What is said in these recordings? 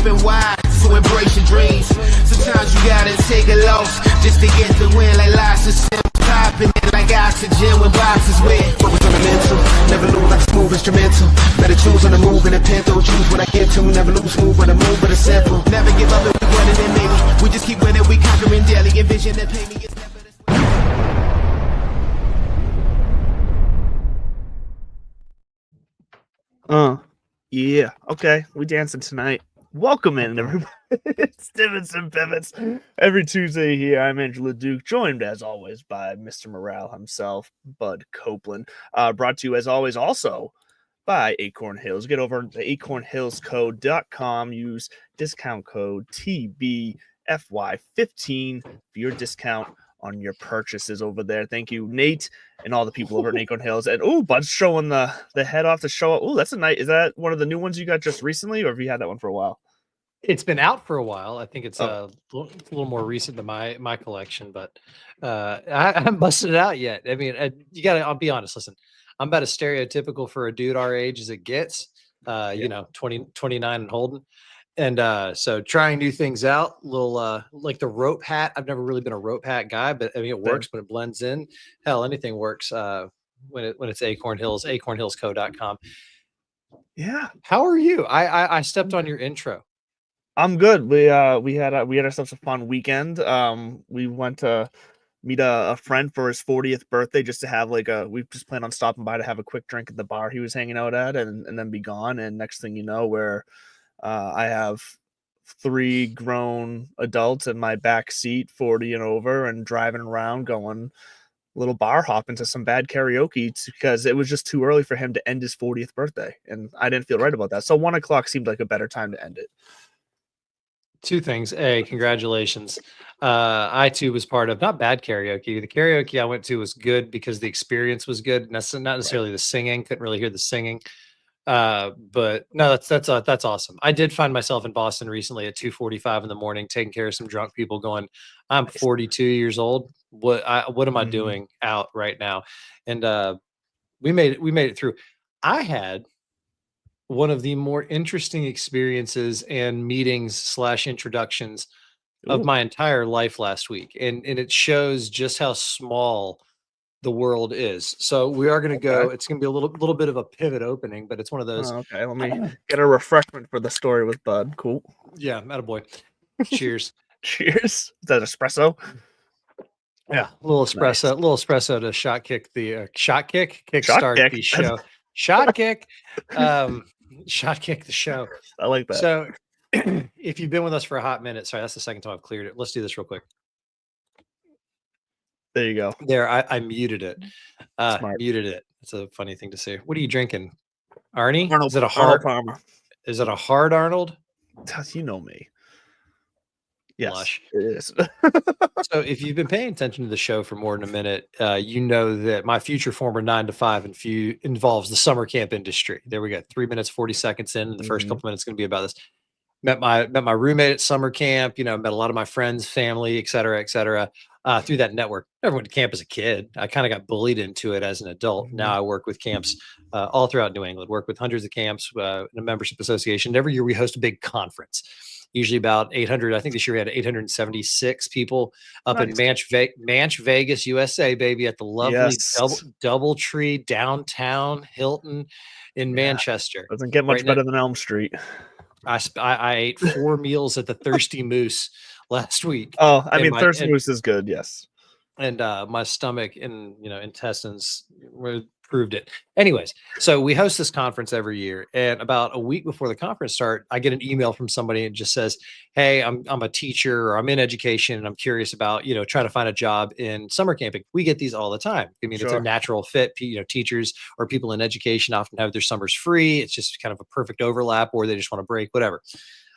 open wide, so embrace your dreams. Sometimes you gotta take a loss just to get the win, like license popping it like oxygen when boxes wet. Focus on the mental, never lose like smooth instrumental. Better choose on the move in a pencil, choose when I get to. Never lose smooth when I move, but it's simple. Never give up if we running in maybe. We just keep winning, we conquering daily. Envision that pay me is never this. Yeah, okay, we dancing tonight. Welcome in, everybody. It's Divots and Pivots. Every Tuesday here, I'm Angela Duke, joined as always by Mr. Morale himself, Bud Copeland. Brought to you as always also by Acorn Hills. Get over to acornhillscode.com. Use discount code TBFY15 for your discount on your purchases over there. Thank you, Nate, and all the people over at Acorn Hills. And Bud's showing the head off the show. Oh, that's a nice. Is that one of the new ones you got just recently, or have you had that one for a while? It's been out for a while. I think it's a little more recent than my collection, but I haven't busted it out yet. I mean, I'll be honest. Listen, I'm about as stereotypical for a dude our age as it gets. 20, 29 and holding. And so trying new things out, little like the rope hat. I've never really been a rope hat guy, but I mean it works when it blends in. Hell, anything works when it's Acorn Hills, acornhillsco.com. Yeah. How are you? I stepped on your intro. I'm good. We had ourselves a fun weekend. We went to meet a friend for his 40th birthday just to have we just planned on stopping by to have a quick drink at the bar he was hanging out at and then be gone. And next thing you know, I have 3 grown adults in my back seat, 40 and over, and driving around going little bar hop into some bad karaoke because it was just too early for him to end his 40th birthday. And I didn't feel right about that. So 1 o'clock seemed like a better time to end it. 2 things. A, congratulations. I too was part of not bad karaoke. The karaoke I went to was good because the experience was good. Not necessarily the singing. Couldn't really hear the singing. But no, that's awesome. I did find myself in Boston recently at 2:45 in the morning, taking care of some drunk people going, I'm 42 years old. What am I doing out right now? And, we made it through. I had one of the more interesting experiences and meetings / introductions of my entire life last week. And it shows just how small the world is. So we are going to go. It's going to be a little bit of a pivot opening, but it's one of those. Okay, let me get a refreshment for the story with Bud. Cool. Yeah, attaboy. Cheers. Cheers. Is that espresso? Yeah, a little espresso to shot kick the kickstart the show. Shot kick. Shot kick the show. I like that. So if you've been with us for a hot minute, sorry, that's the second time I've cleared it. Let's do this real quick. There you go. There, I muted it. Muted it. It's a funny thing to say. What are you drinking, Arnie? Arnold, is it a hard Palmer? Is it a hard Arnold? You know me. Yes, Blush. It is. So if you've been paying attention to the show for more than a minute, you know that my future former 9 to 5 involves the summer camp industry. There we go. 3 minutes, 40 seconds in. And the first couple minutes is going to be about this. Met my roommate at summer camp, met a lot of my friends, family, et cetera, through that network. Never went to camp as a kid. I kind of got bullied into it as an adult. Now I work with camps all throughout New England, work with hundreds of camps in a membership association. Every year we host a big conference, usually about 800. I think this year we had 876 people up in Manch, Vegas, USA, baby, at the lovely Doubletree downtown Hilton in Manchester. Doesn't get much better than Elm Street. I ate 4 meals at the Thirsty Moose last week. Oh, I mean, Thirsty Moose is good. Yes. And my stomach and, intestines proved it. Anyways, so we host this conference every year. And about a week before the conference start, I get an email from somebody and just says, hey, I'm a teacher or I'm in education and I'm curious about, trying to find a job in summer camping. We get these all the time. I mean, It's a natural fit. Teachers or people in education often have their summers free. It's just kind of a perfect overlap, or they just want to break, whatever,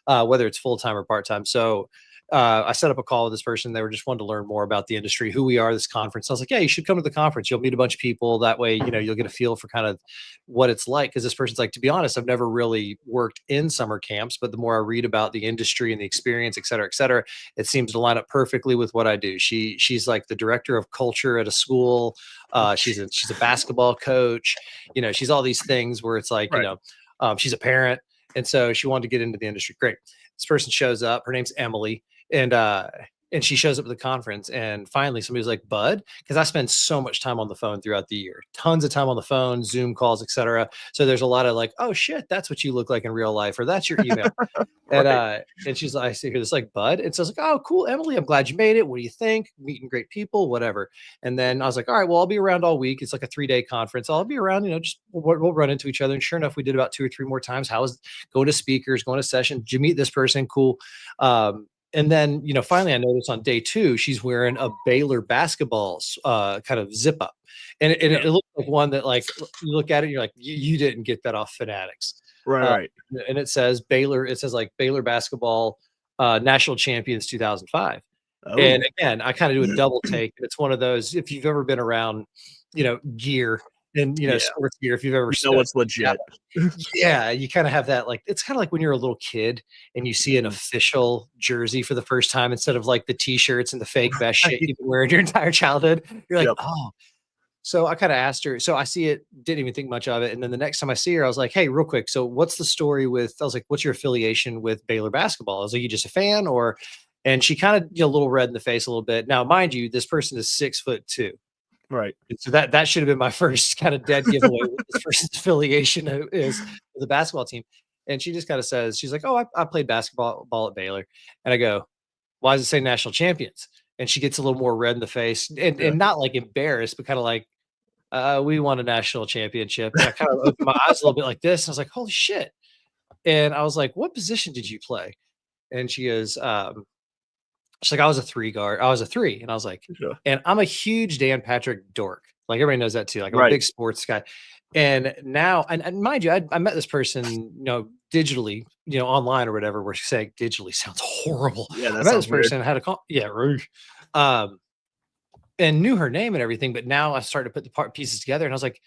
whether it's full-time or part-time. So I set up a call with this person. They were just wanting to learn more about the industry, who we are, this conference. I was like, yeah, you should come to the conference. You'll meet a bunch of people. That way, you'll get a feel for kind of what it's like. Because this person's like, to be honest, I've never really worked in summer camps, but the more I read about the industry and the experience, et cetera, it seems to line up perfectly with what I do. She's like the director of culture at a school. She's a basketball coach. She's all these things where it's like, she's a parent. And so she wanted to get into the industry. Great. This person shows up. Her name's Emily. And she shows up at the conference, and finally somebody was like, Bud, because I spend so much time on the phone throughout the year, tons of time on the phone, Zoom calls, etc. So there's a lot of like, oh shit, that's what you look like in real life, or that's your email. And she's like, I see her, this like Bud. And so I was like, oh, cool, Emily, I'm glad you made it. What do you think? Meeting great people, whatever. And then I was like, all right, well, I'll be around all week. It's like a 3-day conference. I'll be around, just we'll run into each other. And sure enough, we did about 2 or 3 more times. How was going to speakers, going to session? Did you meet this person? Cool. And then, finally I noticed on day 2, she's wearing a Baylor basketball kind of zip up. And it looked like one that, like, you look at it and you're like, you didn't get that off Fanatics. Right. And it says Baylor basketball national champions 2005. Oh. And again, I kind of do a double take. It's one of those, if you've ever been around, gear and, sports gear, if you've ever what's legit. Yeah, you kind of have that, like, it's kind of like when you're a little kid and you see an official jersey for the first time instead of like the t-shirts and the fake vest shit you've been wearing your entire childhood. You're like, oh. So I kind of asked her. So I see it, didn't even think much of it. And then the next time I see her, I was like, hey, real quick. So what's the story with, I was like, what's your affiliation with Baylor basketball? I was like, you just a fan or, and she kind of, a little red in the face a little bit. Now, mind you, this person is 6'2". Right. And so that should have been my first kind of dead giveaway with this person's affiliation is with the basketball team. And she just kind of says, she's like, oh, I played basketball at Baylor. And I go, why does it say national champions? And she gets a little more red in the face and not like embarrassed, but kind of like, we won a national championship. And I kind of opened my eyes a little bit like this. And I was like, holy shit. And I was like, what position did you play? And she goes, she's like, I was a 3 guard. I was a 3. And I was like, and I'm a huge Dan Patrick dork. Like everybody knows that too. Like I'm a big sports guy. And now, and mind you, I met this person, digitally, online or whatever, where she's saying digitally sounds horrible. Yeah, I met this person, had a call. Yeah. And knew her name and everything. But now I started to put the pieces together and I was like,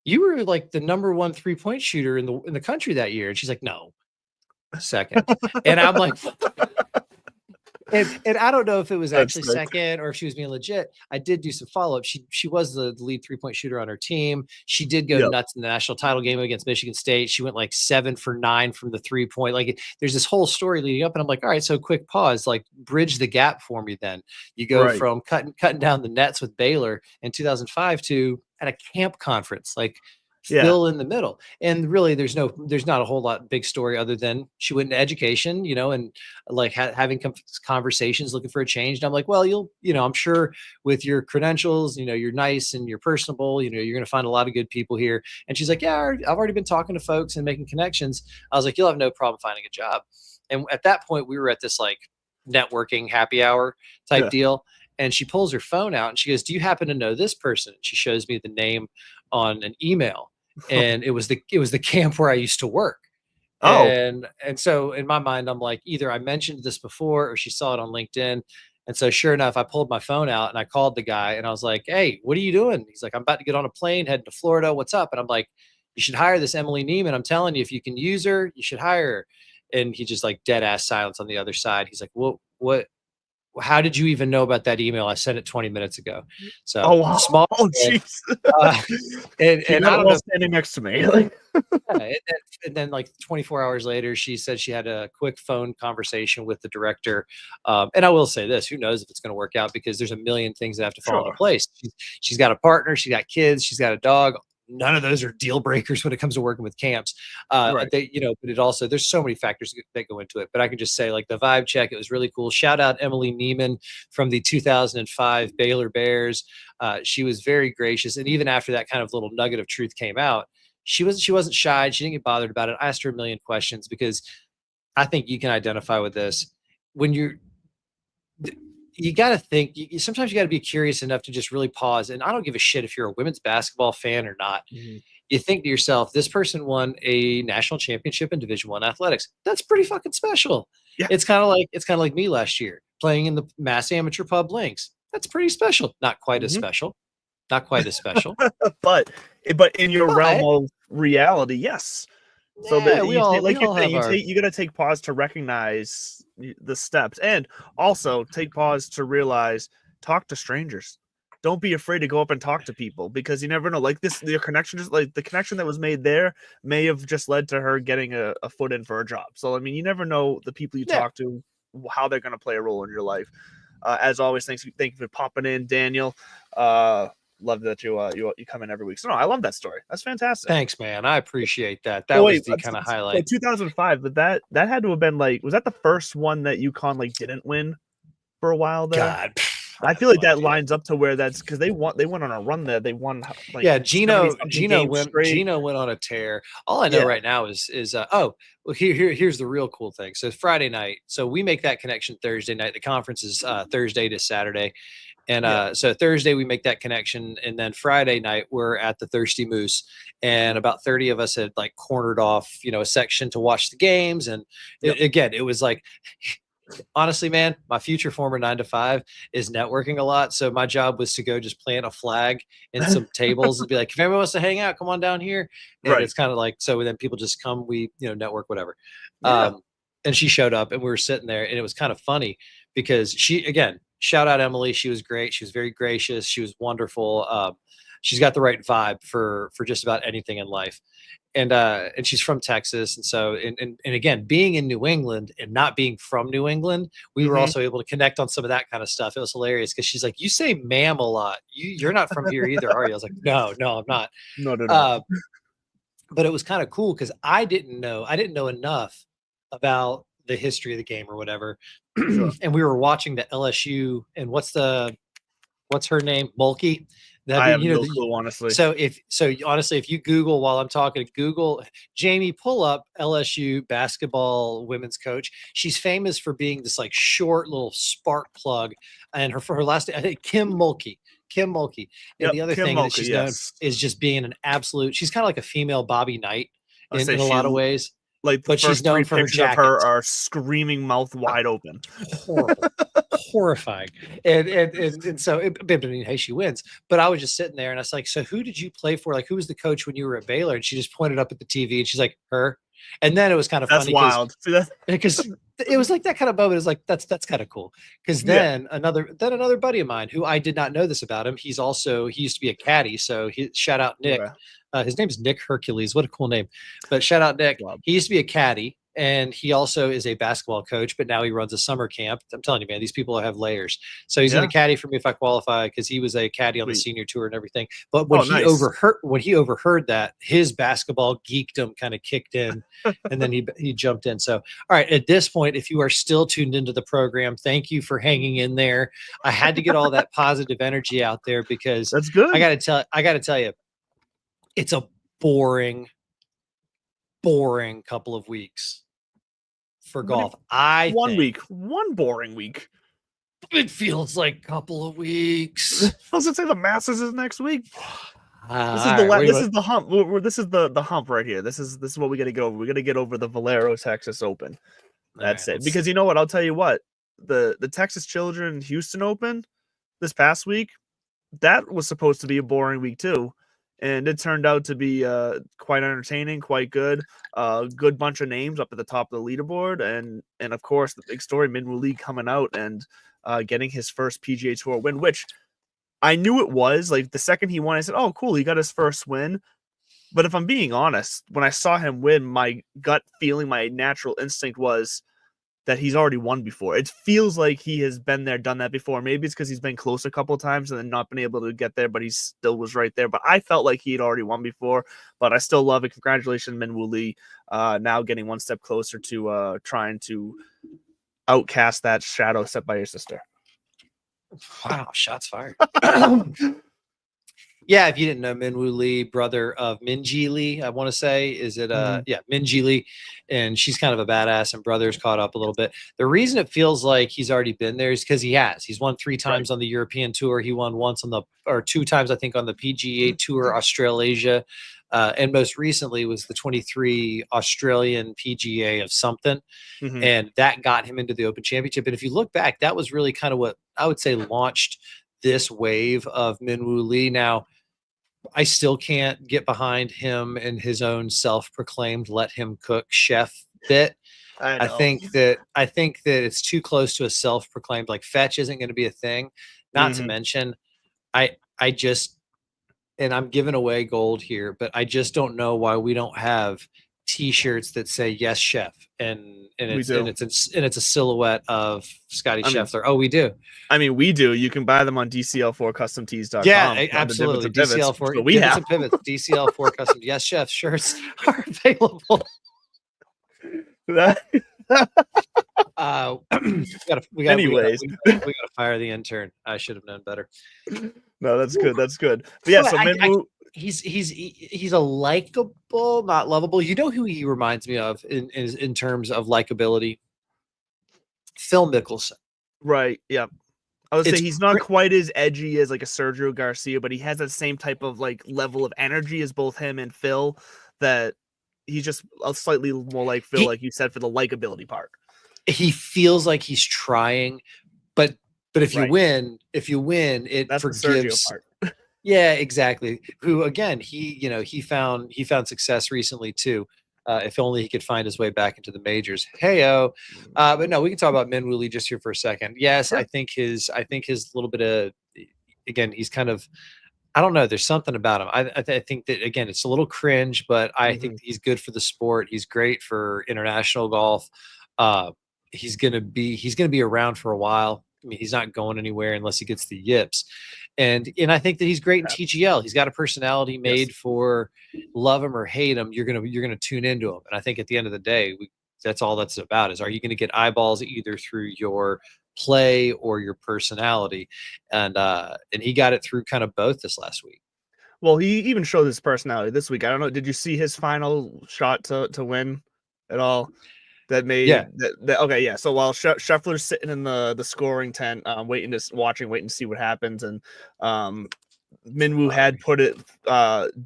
you were like the number 1 3-point shooter in the country that year. And she's like, no, second. And I'm like, and I don't know if it was actually second or if she was being legit. I did do some follow-up. She was the lead 3-point shooter on her team. She did go nuts in the national title game against Michigan State. She went like 7 for 9 from the 3-point. Like there's this whole story leading up, and I'm like, all right, so quick pause, like bridge the gap for me. Then you go from cutting down the nets with Baylor in 2005 to at a camp conference, like still in the middle. And really there's not a whole lot big story other than she went into education, and like having conversations, looking for a change. And I'm like, well, I'm sure with your credentials, you're nice and you're personable, you're going to find a lot of good people here. And she's like, yeah, I've already been talking to folks and making connections. I was like, you'll have no problem finding a job. And at that point we were at this like networking happy hour type deal. And she pulls her phone out and she goes, do you happen to know this person? She shows me the name on an email. And it was the camp where I used to work. Oh, and so in my mind, I'm like, either I mentioned this before or she saw it on LinkedIn. And so sure enough, I pulled my phone out and I called the guy and I was like, hey, what are you doing? He's like, I'm about to get on a plane heading to Florida. What's up? And I'm like, you should hire this Emily Neiman. I'm telling you, if you can use her, you should hire her. And he just like dead ass silence on the other side. He's like, what? How did you even know about that email? I sent it 20 minutes ago. So small. Oh, jeez. And I don't know, standing next to me. and then like 24 hours later, she said she had a quick phone conversation with the director. And I will say this, who knows if it's going to work out because there's a million things that have to fall into place. She's got a partner, she's got kids, she's got a dog. None of those are deal breakers when it comes to working with camps. But it also, there's so many factors that go into it, but I can just say like the vibe check, it was really cool. Shout out Emily Neiman from the 2005 Baylor Bears. She was very gracious. And even after that kind of little nugget of truth came out, she wasn't shy. She didn't get bothered about it. I asked her a million questions because I think you can identify with this when you got to think, sometimes you got to be curious enough to just really pause. And I don't give a shit if you're a women's basketball fan or not. Mm-hmm. You think to yourself, this person won a national championship in Division I athletics. That's pretty fucking special. Yeah. It's kind of like me last year playing in the Mass Amateur Pub Links. That's pretty special. Not quite as special. Not quite as special. but in your realm of reality, yes. So you got to take pause to recognize the steps, and also take pause to realize, talk to strangers. don't be afraid to go up and talk to people, because you never know. Like your connection, just like the connection that was made there may have just led to her getting a foot in for a job. So I mean, you never know the people you talk to, how they're going to play a role in your life. As always, thank you for popping in, Daniel. Love that you come in every week. So no, I love that story. That's fantastic. Thanks, man. I appreciate that. That was the kind of highlight. 2005, but that had to have been like, was that the first one that UConn like didn't win for a while there? God, I feel like that lines up to where that's because they went on a run there. They won. Like, Gino went on a tear. All I know right now is here's the real cool thing. So Friday night, so we make that connection Thursday night. The conference is Thursday to Saturday. And so Thursday we make that connection, and then Friday night we're at the Thirsty Moose, and about 30 of us had like cornered off, a section to watch the games. And it was like, honestly, man, my future former 9-to-5 is networking a lot. So my job was to go just plant a flag in some tables and be like, if anyone wants to hang out, come on down here. And it's kind of like, so then people just come, we, network, whatever. And she showed up and we were sitting there, and it was kind of funny because shout out Emily. She was great. She was very gracious. She was wonderful. She's got the right vibe for just about anything in life. And she's from Texas. And so, and again, being in New England and not being from New England, we were also able to connect on some of that kind of stuff. It was hilarious because she's like, you say ma'am a lot. You're not from here either, are you? I was like, no, I'm not. No. But it was kind of cool because I didn't know enough about the history of the game or whatever. And we were watching the LSU and what's her name? Mulkey. I have no clue, honestly. So honestly, if you Google while I'm talking, Google Jamie, pull up LSU basketball women's coach. She's famous for being this like short little spark plug, and her last name, I think Kim Mulkey. And the other thing that she's known is just being an absolute. She's kind of like a female Bobby Knight in a lot of ways. But she's known for her jacket. Her are screaming mouth wide open. Horrible. Horrifying. And so hey, she wins. But I was just sitting there and I was like, so who did you play for? Like, who was the coach when you were at Baylor? And she just pointed up at the TV and she's like, her. And then it was kind of funny. That's wild. Because it was like that kind of moment. It was like, that's kind of cool. Because then another buddy of mine who I did not know this about him. He used to be a caddy. So shout out Nick. His name is Nick Hercules. What a cool name. But shout out Nick. He used to be a caddy, and he also is a basketball coach, but now he runs a summer camp. I'm telling you, man, these people have layers. So he's going to caddy for me if I qualify, because he was a caddy on the senior tour and everything. But when he overheard that, his basketball geekdom kind of kicked in, and then he jumped in. So, all right, at this point, if you are still tuned into the program, thank you for hanging in there. I had to get all that positive energy out there because that's good. I got to tell you, it's a boring couple of weeks for golf. One boring week. It feels like a couple of weeks. I was gonna say the Masters is next week. This is the hump. This is the hump right here. This is what we got to get over. We got to get over the Valero Texas Open. That's it. Because you know what? I'll tell you what. The Texas Children Houston Open this past week, that was supposed to be a boring week too. And it turned out to be quite entertaining, quite good. Good bunch of names up at the top of the leaderboard. And of course, the big story, Minwoo Lee coming out and getting his first PGA Tour win, which I knew it was. Like, the second he won, I said, oh, cool, he got his first win. But if I'm being honest, when I saw him win, my gut feeling, my natural instinct was that he's already won before. It feels like he has been there, done that before. Maybe it's because he's been close a couple of times and then not been able to get there, but he still was right there. But I felt like he had already won before, but I still love it. Congratulations, Minwoo Lee, now getting one step closer to trying to outcast that shadow set by your sister. Wow, shots fired. Yeah, if you didn't know, Minwoo Lee, brother of Minji Lee, I want to say, is it Minji Lee, and she's kind of a badass, and brothers caught up a little bit. The reason it feels like he's already been there is because he's won 3 times on the European Tour. He won once 2 times, I think, on the PGA Tour Australasia, and most recently was the 23 Australian PGA of something, and that got him into the Open Championship. And if you look back, that was really kind of what I would say launched this wave of Minwoo Lee. Now, I still can't get behind him and his own self-proclaimed "let him cook" chef bit. I think that it's too close to a self-proclaimed, like, fetch isn't going to be a thing. Not to mention, I just, and I'm giving away gold here, but I just don't know why we don't have T-shirts that say "Yes, Chef," and We do. it's a silhouette of Scotty I mean, Scheffler. Oh, we do. I mean, we do. You can buy them on DCL4customtees.com. Yeah, under Divots absolutely. and Divots. DCL4 So we Divots have. and Pivots. DCL4 custom Yes Chef shirts are available. Anyways, we gotta fire the intern. I should have known better. No, that's good. That's good. But yeah, so Minwoo, he's a likable, not lovable. You know who he reminds me of in terms of likability? Phil Mickelson. right? Yeah, I would say It's he's not quite as edgy as like a Sergio Garcia, but he has that same type of like level of energy as both him and Phil. That he's just a slightly more like Phil, like you said, for the likability part. He feels like he's trying, but if you win, it That's forgives. the Sergio part. Yeah, exactly. Who again? He found success recently too. If only he could find his way back into the majors. Heyo. But no, we can talk about Minwoo Lee just here for a second. Yes, sure. I think his little bit of, again, he's kind of, I don't know. There's something about him. I think that, again, it's a little cringe, but I think he's good for the sport. He's great for international golf. He's gonna be around for a while. I mean, he's not going anywhere unless he gets the yips. And I think that he's great in TGL. He's got a personality made for love him or hate him. You're gonna tune into him. And I think at the end of the day, that's all that's about is, are you going to get eyeballs either through your play or your personality? And he got it through kind of both this last week. Well, he even showed his personality this week. I don't know. Did you see his final shot to win at all? That made okay, yeah. So while Scheffler's sitting in the scoring tent, waiting to see what happens, and Minwoo had put it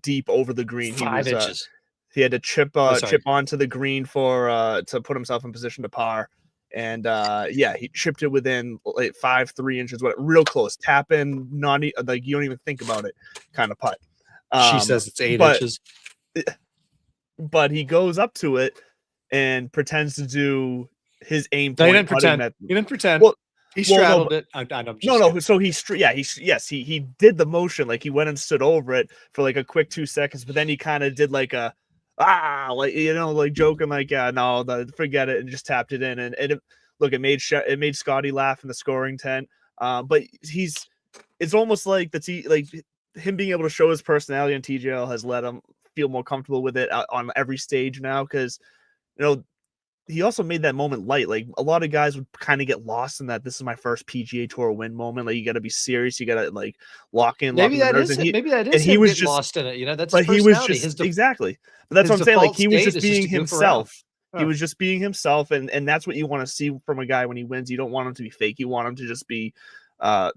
deep over the green. 5 inches. He had to chip onto the green for to put himself in position to par, and he chipped it within like 3 inches, real close, tap in, not like you don't even think about it, kind of putt. She says it's 8 inches, but he goes up to it and pretends to do his aim point. He didn't pretend. Well, he straddled it. So he did the motion, like he went and stood over it for like a quick 2 seconds, but then he kind of did like a like joking, like forget it, and just tapped it in, and it made Scotty laugh in the scoring tent. But it's almost like him being able to show his personality on TGL has let him feel more comfortable with it on every stage now, because he also made that moment light. Like a lot of guys would kind of get lost in that. This is my first PGA Tour win moment. Like you got to be serious. You got to like lock in. Maybe that is. And he was just lost in it. That's. But he was just exactly. But that's what I'm saying. Like he was just being himself. He was just being himself, and that's what you want to see from a guy when he wins. You don't want him to be fake. You want him to just be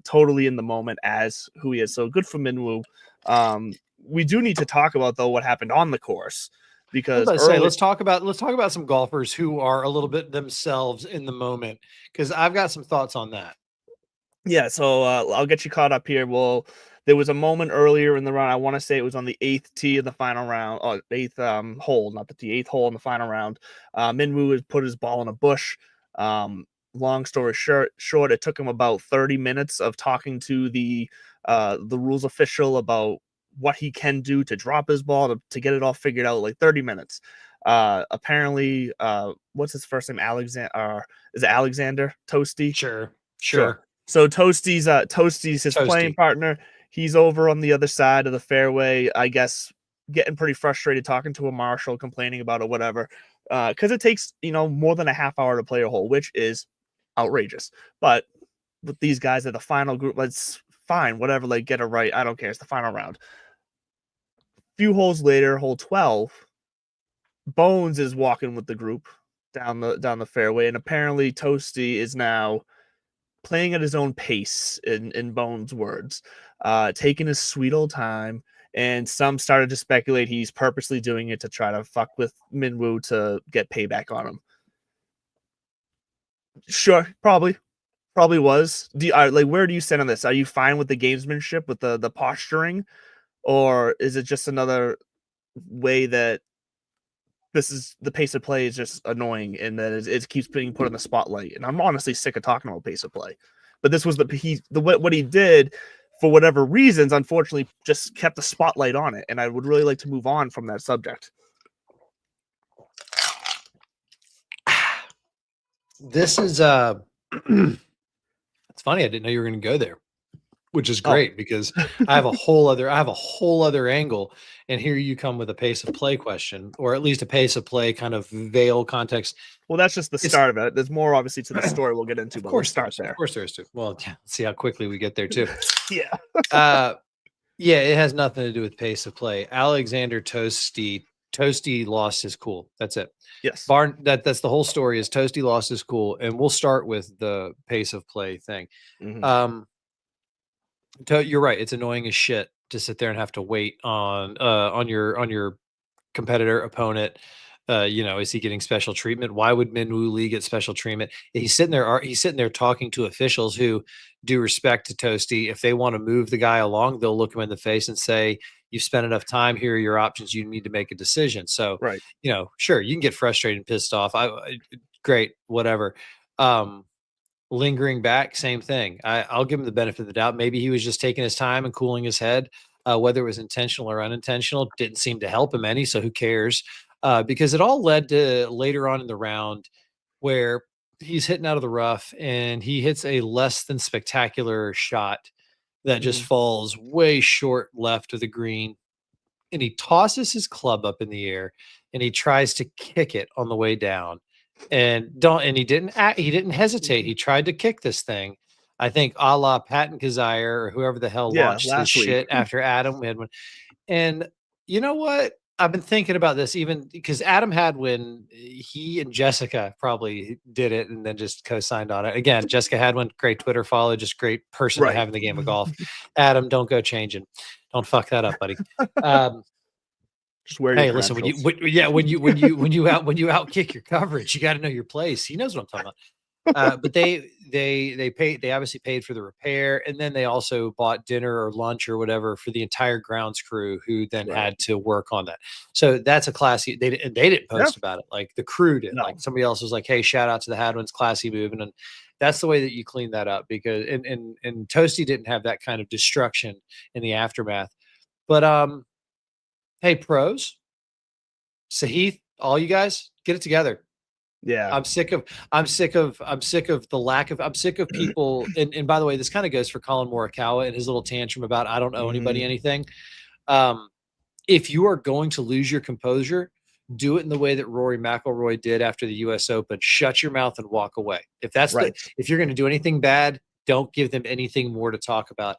totally in the moment as who he is. So good for Minwoo. We do need to talk about though what happened on the course. Because let's talk about some golfers who are a little bit themselves in the moment, because I've got some thoughts on that. Yeah, so I'll get you caught up here. Well, there was a moment earlier in the round. I want to say it was on the 8th tee of the final round, 8th hole, not the tee, 8th hole in the final round. Minwoo has put his ball in a bush. Long story short, it took him about 30 minutes of talking to the rules official about what he can do to drop his ball to get it all figured out, like 30 minutes. Apparently, what's his first name? Alexander? Is it Alexander Toasty? Sure. So Toasty's his playing partner. He's over on the other side of the fairway, I guess, getting pretty frustrated, talking to a marshal, complaining about it, whatever. Because it takes, more than a half hour to play a hole, which is outrageous. But with these guys at the final group, let's fine, whatever, like get it right. I don't care. It's the final round. Few holes later, hole 12, Bones is walking with the group down the fairway, and apparently Toasty is now playing at his own pace, in Bones' words, taking his sweet old time, and some started to speculate he's purposely doing it to try to fuck with Minwoo to get payback on him. Sure, probably was. Where do you stand on this? Are you fine with the gamesmanship, with the posturing? Or is it just another way that this is the pace of play is just annoying, and that it keeps being put in the spotlight? And I'm honestly sick of talking about pace of play. But this was what he did for whatever reasons, unfortunately, just kept the spotlight on it. And I would really like to move on from that subject. This is it's funny. I didn't know you were going to go there, which is great because I have a whole other angle. And here you come with a pace of play question, or at least a pace of play kind of veil context. Well, that's just the start of it. There's more obviously to the story we'll get into, Of but course, we'll start there. Of course there is too. Well, yeah, let's see how quickly we get there too. Yeah. Yeah, it has nothing to do with pace of play. Alexander Toasty lost his cool. That's it. Yes. That's the whole story is Toasty lost his cool. And we'll start with the pace of play thing. Mhm. You're right. It's annoying as shit to sit there and have to wait on your competitor opponent. Is he getting special treatment? Why would Minwoo Lee get special treatment? He's sitting there talking to officials who, due respect to Toasty, if they want to move the guy along, they'll look him in the face and say, "You've spent enough time. Here are your options. You need to make a decision." So, Right. Sure, you can get frustrated and pissed off. Great, whatever. Lingering back, same thing. I'll give him the benefit of the doubt. Maybe he was just taking his time and cooling his head. Whether it was intentional or unintentional, didn't seem to help him any. So who cares? Because it all led to later on in the round where he's hitting out of the rough and he hits a less than spectacular shot that just falls way short left of the green. And he tosses his club up in the air and he tries to kick it on the way down. And he didn't hesitate. He tried to kick this thing. I think a la Patton Kazire or whoever the hell launched this shit after Adam had one. And you know what? I've been thinking about this even because Adam had when he and Jessica probably did it and then just co-signed on it. Again, Jessica Hadwin, great Twitter follow, just great person to have in the game of golf. Adam, don't go changing. Don't fuck that up, buddy. Hey, listen, when you outkick your coverage, you got to know your place. He knows what I'm talking about. But they obviously paid for the repair, and then they also bought dinner or lunch or whatever for the entire grounds crew who then had to work on that. So that's a classy. They didn't post about it, like the crew did. No. Like somebody else was like, "Hey, shout out to the Hadwins, classy move," and that's the way that you clean that up because and Toasty didn't have that kind of destruction in the aftermath. But hey, pros, Sahith, all you guys, get it together. Yeah. I'm sick of the lack of, I'm sick of people. And by the way, this kind of goes for Colin Morikawa and his little tantrum about, I don't owe anybody anything. If you are going to lose your composure, do it in the way that Rory McIlroy did after the US Open. Shut your mouth and walk away. If that's if you're going to do anything bad, don't give them anything more to talk about.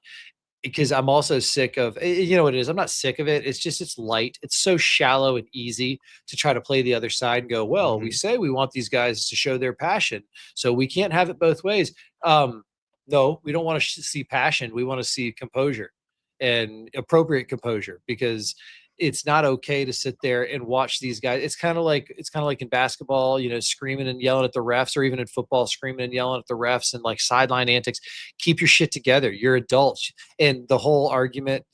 Because I'm also sick of, you know what it is? I'm not sick of it. It's just, it's light. It's so shallow and easy to try to play the other side and go, well, we say we want these guys to show their passion, so we can't have it both ways. No, we don't want to see passion. We want to see composure and appropriate composure because it's not okay to sit there and watch these guys. It's kind of like in basketball, screaming and yelling at the refs, or even in football, screaming and yelling at the refs and like sideline antics. Keep your shit together. You're adults. And the whole argument,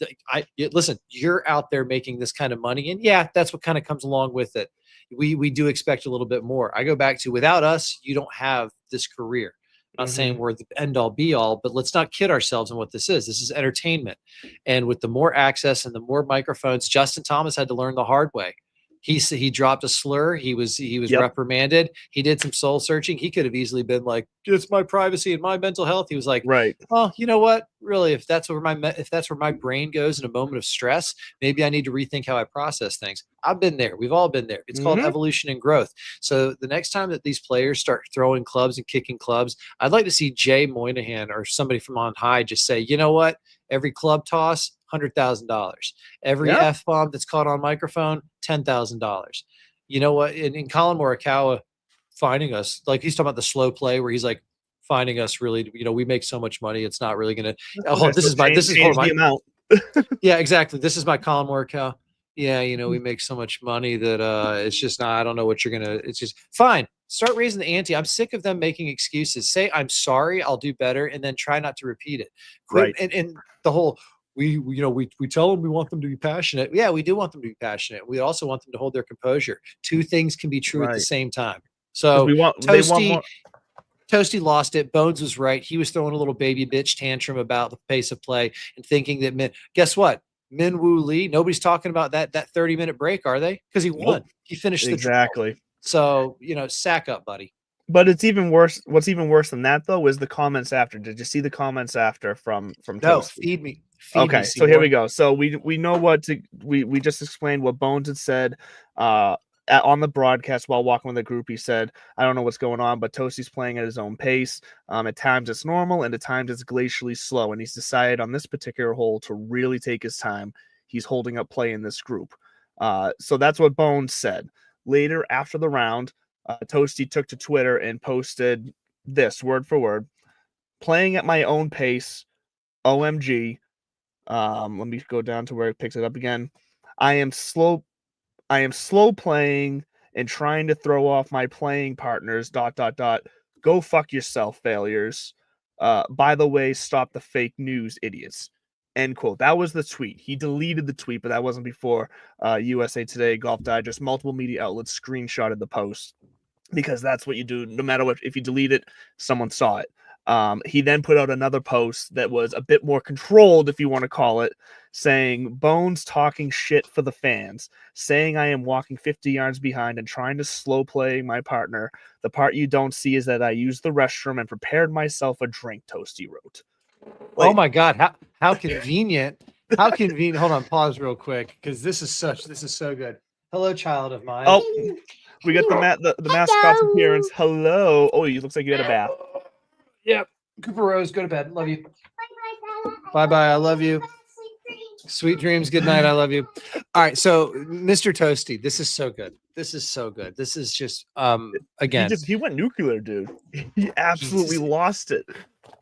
listen, you're out there making this kind of money. And yeah, that's what kind of comes along with it. We do expect a little bit more. I go back to, without us, you don't have this career. I'm not saying we're the end all be all, but let's not kid ourselves on what this is. This is entertainment. And with the more access and the more microphones, Justin Thomas had to learn the hard way. He dropped a slur. He was reprimanded. He did some soul searching. He could have easily been like, it's my privacy and my mental health. He was like, well, you know what? Really, if that's where my brain goes in a moment of stress, maybe I need to rethink how I process things. I've been there. We've all been there. It's called evolution and growth. So the next time that these players start throwing clubs and kicking clubs, I'd like to see Jay Moynihan or somebody from on high just say, you know what? Every club toss, $100,000. Every F-bomb that's caught on microphone, $10,000. You know what? In Colin Morikawa finding us, like he's talking about the slow play where he's like finding us really, we make so much money. It's not really going to, this is my amount. Yeah, exactly. This is my Colin Morikawa. Yeah. We make so much money that it's just not, I don't know what you're going to, it's just fine. Start raising the ante. I'm sick of them making excuses. Say, I'm sorry, I'll do better. And then try not to repeat it. Quit, and the whole, we tell them we want them to be passionate. Yeah, we do want them to be passionate. We also want them to hold their composure. Two things can be true at the same time. So they want more. Toasty lost it. Bones was right. He was throwing a little baby bitch tantrum about the pace of play and thinking that guess what? Min Woo Lee, nobody's talking about that 30-minute break, are they? Because he won. Nope. He finished the draw. Exactly. So, sack up, buddy. But it's even worse. What's even worse than that, though, is the comments after. Did you see the comments after from No, Toasty? feed me. Okay, so here we go. So we know we just explained what Bones had said on the broadcast while walking with the group. He said, "I don't know what's going on, but Toasty's playing at his own pace. At times it's normal, and at times it's glacially slow. And he's decided on this particular hole to really take his time. He's holding up play in this group." So that's what Bones said. Later, after the round, Toasty took to Twitter and posted this word for word: "Playing at my own pace. OMG." Let me go down to where it picks it up again. I am slow playing and trying to throw off my playing partners. ... Go fuck yourself, failures. By the way, stop the fake news, idiots. End quote. That was the tweet. He deleted the tweet, but that wasn't before USA Today, Golf Digest, multiple media outlets screenshotted the post, because that's what you do. No matter what, if you delete it, someone saw it. He then put out another post that was a bit more controlled, if you want to call it, saying, "Bones talking shit for the fans, saying I am walking 50 yards behind and trying to slow play my partner. The part you don't see is that I used the restroom and prepared myself a drink," Toasty wrote. Oh my God. How convenient. How convenient. Hold on. Pause real quick. Because this is so good. Hello, child of mine. Oh, we got the mascot's appearance. Hello. Oh, it looks like you had a bath. Yep. Cooper Rose, go to bed. Love you. Bye-bye. I love you. Sweet dreams. Good night. I love you. All right. So, Mr. Toasty, this is so good. This is so good. This is just, again. He went nuclear, dude. He absolutely lost it.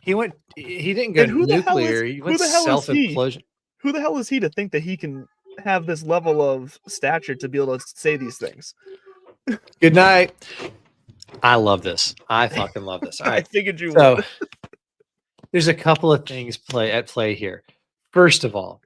He didn't go nuclear. He went self-implosion. Who the hell is he to think that he can have this level of stature to be able to say these things? Good night. I love this. I fucking love this. All right. I figured you would. So, there's a couple of things at play here. First of all,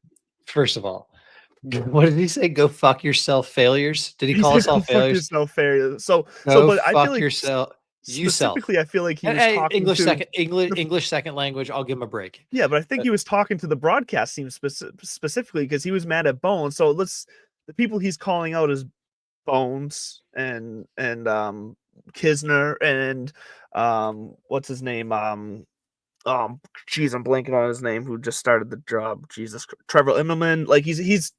what did he say? Go fuck yourself, failures. Did he call us all failures? Fuck yourself, failures. But I feel like yourself. Specifically, I feel like he was talking English second language. I'll give him a break. Yeah, but I think he was talking to the broadcast team specifically because he was mad at Bones. So the people he's calling out is Bones and Kisner and what's his name? I'm blanking on his name, who just started the job. Jesus, Trevor Immelman. Like he's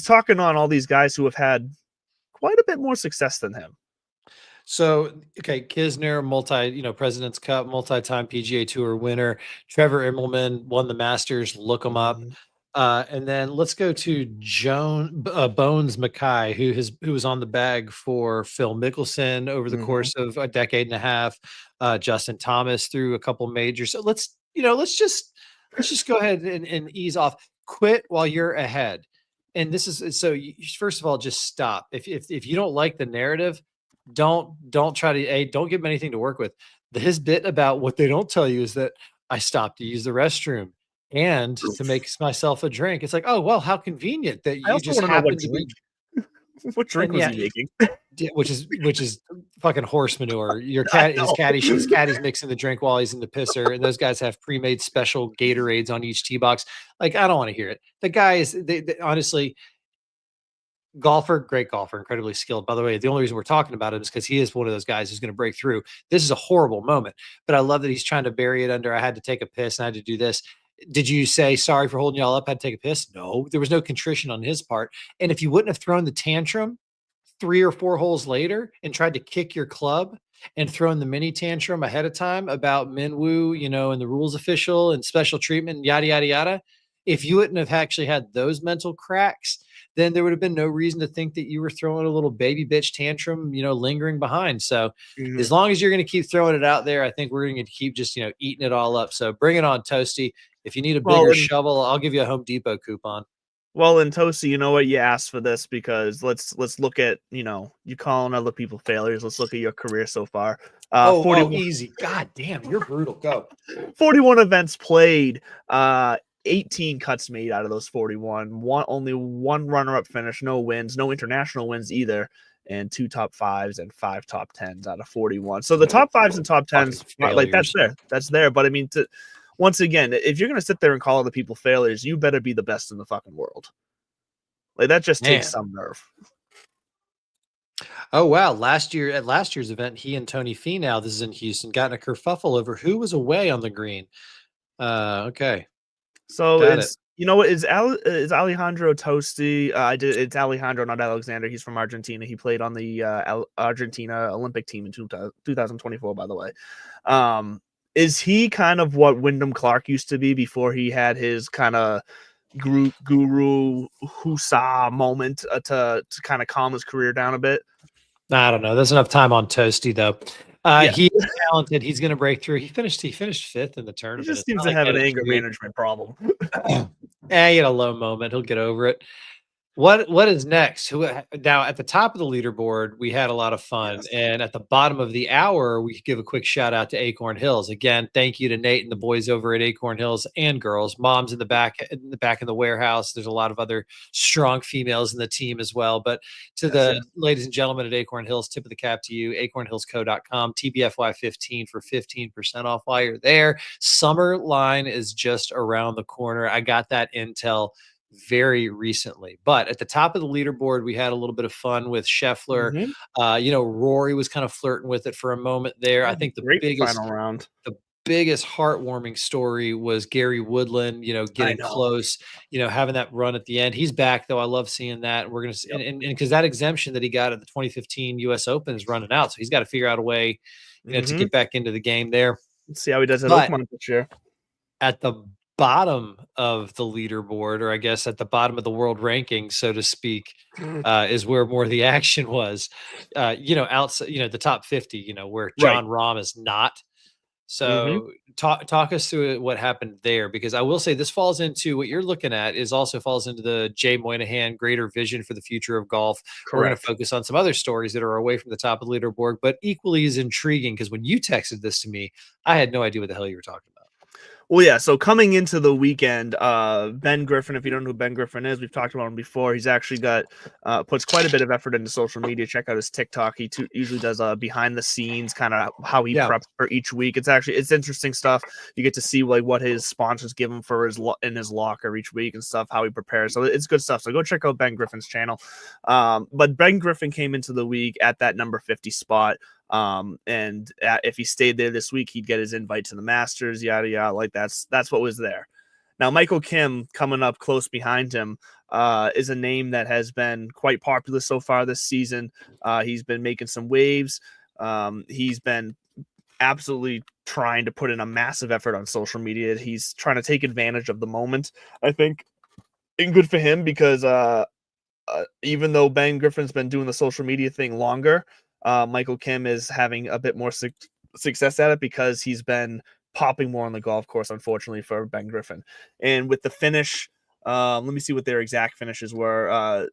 talking on all these guys who have had quite a bit more success than him. So, okay, Kisner, President's Cup, multi-time PGA Tour winner. Trevor Immelman won the Masters. Look him up. And then let's go to Bones Mackay, who was on the bag for Phil Mickelson over the course of a decade and a half. Justin Thomas through a couple majors. So let's just go ahead and ease off. Quit while you're ahead. And this is so. First of all, just stop. If you don't like the narrative, don't try to don't give him anything to work with. His bit about what they don't tell you is that I stopped to use the restroom and to make myself a drink. It's like, oh well, how convenient that you just happen to be. What drink was he making? Which is fucking horse manure. His caddy's mixing the drink while he's in the pisser, and those guys have pre-made special Gatorades on each tee box. Like, I don't want to hear it. The guy is honestly. Great golfer, incredibly skilled. By the way, the only reason we're talking about him is because he is one of those guys who's going to break through. This is a horrible moment, but I love that he's trying to bury it under, I had to take a piss and I had to do this. Did you say sorry for holding y'all up? I had to take a piss? No, there was no contrition on his part. And if you wouldn't have thrown the tantrum 3 or 4 holes later and tried to kick your club and thrown the mini tantrum ahead of time about Minwoo, and the rules official and special treatment, yada, yada, yada. If you wouldn't have actually had those mental cracks, then there would have been no reason to think that you were throwing a little baby bitch tantrum, lingering behind. So as long as you're going to keep throwing it out there, I think we're going to keep just, eating it all up. So bring it on, Toasty. If you need a bigger shovel, I'll give you a Home Depot coupon. Well, and Toasty, you know what? You asked for this because let's look at, you calling other people failures. Let's look at your career so far. 41, easy. God damn, you're brutal. Go. 41 events played. 18 cuts made out of those 41. Only one runner-up finish, no wins, no international wins either. and 2 top 5s and 5 top 10s out of 41. So the top 5s and top 10s, like that's there. But I mean, once again, if you're gonna sit there and call other people failures, you better be the best in the fucking world. Like that just takes some nerve. Oh wow! Last year's event, he and Tony Finau, this is in Houston, got in a kerfuffle over who was away on the green. Okay. So is Alejandro Tosti? It's Alejandro, not Alexander. He's from Argentina. He played on the Argentina Olympic team in 2024, by the way. Is he kind of what Wyndham Clark used to be before he had his kind of guru Husa moment to kind of calm his career down a bit? I don't know. There's enough time on Toasty though. He's talented. He's going to break through. He finished 5th in the tournament. He just seems to have an anger management problem. He had a low moment. He'll get over it. What is next? Now at the top of the leaderboard, we had a lot of fun, and at the bottom of the hour, we give a quick shout out to Acorn Hills. Again, thank you to Nate and the boys over at Acorn Hills and girls, moms in the back in the warehouse. There's a lot of other strong females in the team as well. But to the ladies and gentlemen at Acorn Hills, tip of the cap to you. AcornHillsCo.com, TBFY15 for 15% off while you're there. Summer line is just around the corner. I got that intel very recently, but at the top of the leaderboard, we had a little bit of fun with Scheffler. Rory was kind of flirting with it for a moment there. I think the biggest heartwarming story was Gary Woodland, getting close, having that run at the end. He's back though. I love seeing that. We're going to, and because that exemption that he got at the 2015 US Open is running out. So he's got to figure out a way, to get back into the game there. Let's see how he does at Oakmont this year. At the bottom of the leaderboard, or I guess at the bottom of the world ranking, so to speak, is where more of the action was. Outside, the top 50, where John Rahm is not. So talk us through what happened there, because I will say this falls into what you're looking at falls into the Jay Moynihan greater vision for the future of golf. Correct. We're going to focus on some other stories that are away from the top of the leaderboard, but equally as intriguing, because when you texted this to me, I had no idea what the hell you were talking about. Well, yeah. So coming into the weekend, Ben Griffin, if you don't know who Ben Griffin is, we've talked about him before. He's actually puts quite a bit of effort into social media. Check out his TikTok. He usually does behind the scenes kind of how he preps for each week. It's interesting stuff. You get to see like what his sponsors give him for in his locker each week and stuff, how he prepares. So it's good stuff. So go check out Ben Griffin's channel. But Ben Griffin came into the week at that number 50 spot. If he stayed there this week, he'd get his invite to the Masters, yada yada. Like that's what was there. Now Michael Kim coming up close behind him is a name that has been quite popular so far this season. He's been making some waves. He's been absolutely trying to put in a massive effort on social media. He's trying to take advantage of the moment, I think, and good for him, because even though Ben Griffin's been doing the social media thing longer, Michael Kim is having a bit more success at it because he's been popping more on the golf course, unfortunately, for Ben Griffin. And with the finish, let me see what their exact finishes were.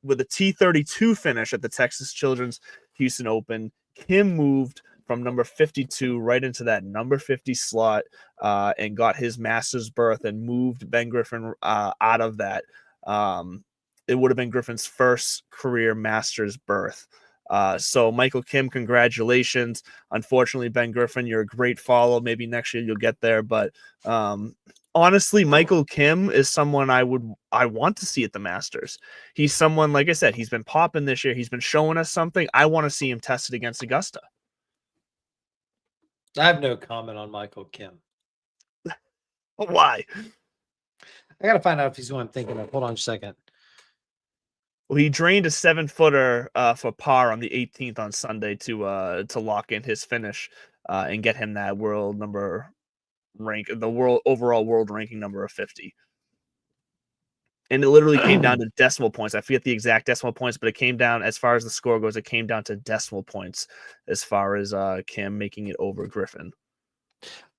With a T32 finish at the Texas Children's Houston Open, Kim moved from number 52 right into that number 50 slot and got his Masters berth and moved Ben Griffin out of that. It would have been Griffin's first career Masters berth. So Michael Kim, congratulations. Unfortunately, Ben Griffin, you're a great follow. Maybe next year you'll get there. But honestly, Michael Kim is someone I want to see at the Masters. He's someone, like I said, he's been popping this year. He's been showing us something. I want to see him tested against Augusta. I have no comment on Michael Kim. Why? I got to find out if he's who I'm thinking of. Hold on a second. Well, he drained a 7-footer for par on the 18th on Sunday to lock in his finish and get him that overall world ranking number of 50. And it literally came down to decimal points. I forget the exact decimal points, but it came down, as far as the score goes, it came down to decimal points as far as Kim making it over Griffin.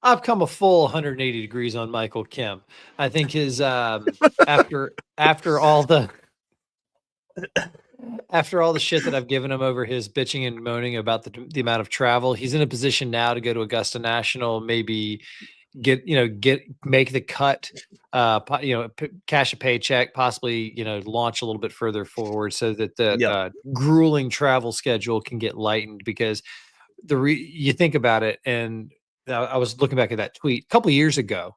I've come a full 180 degrees on Michael Kim. I think his after all the shit that I've given him over his bitching and moaning about the amount of travel, he's in a position now to go to Augusta National, maybe, make the cut, cash a paycheck, possibly, launch a little bit further forward so that the Yep. grueling travel schedule can get lightened. Because you think about it, and I was looking back at that tweet a couple of years ago.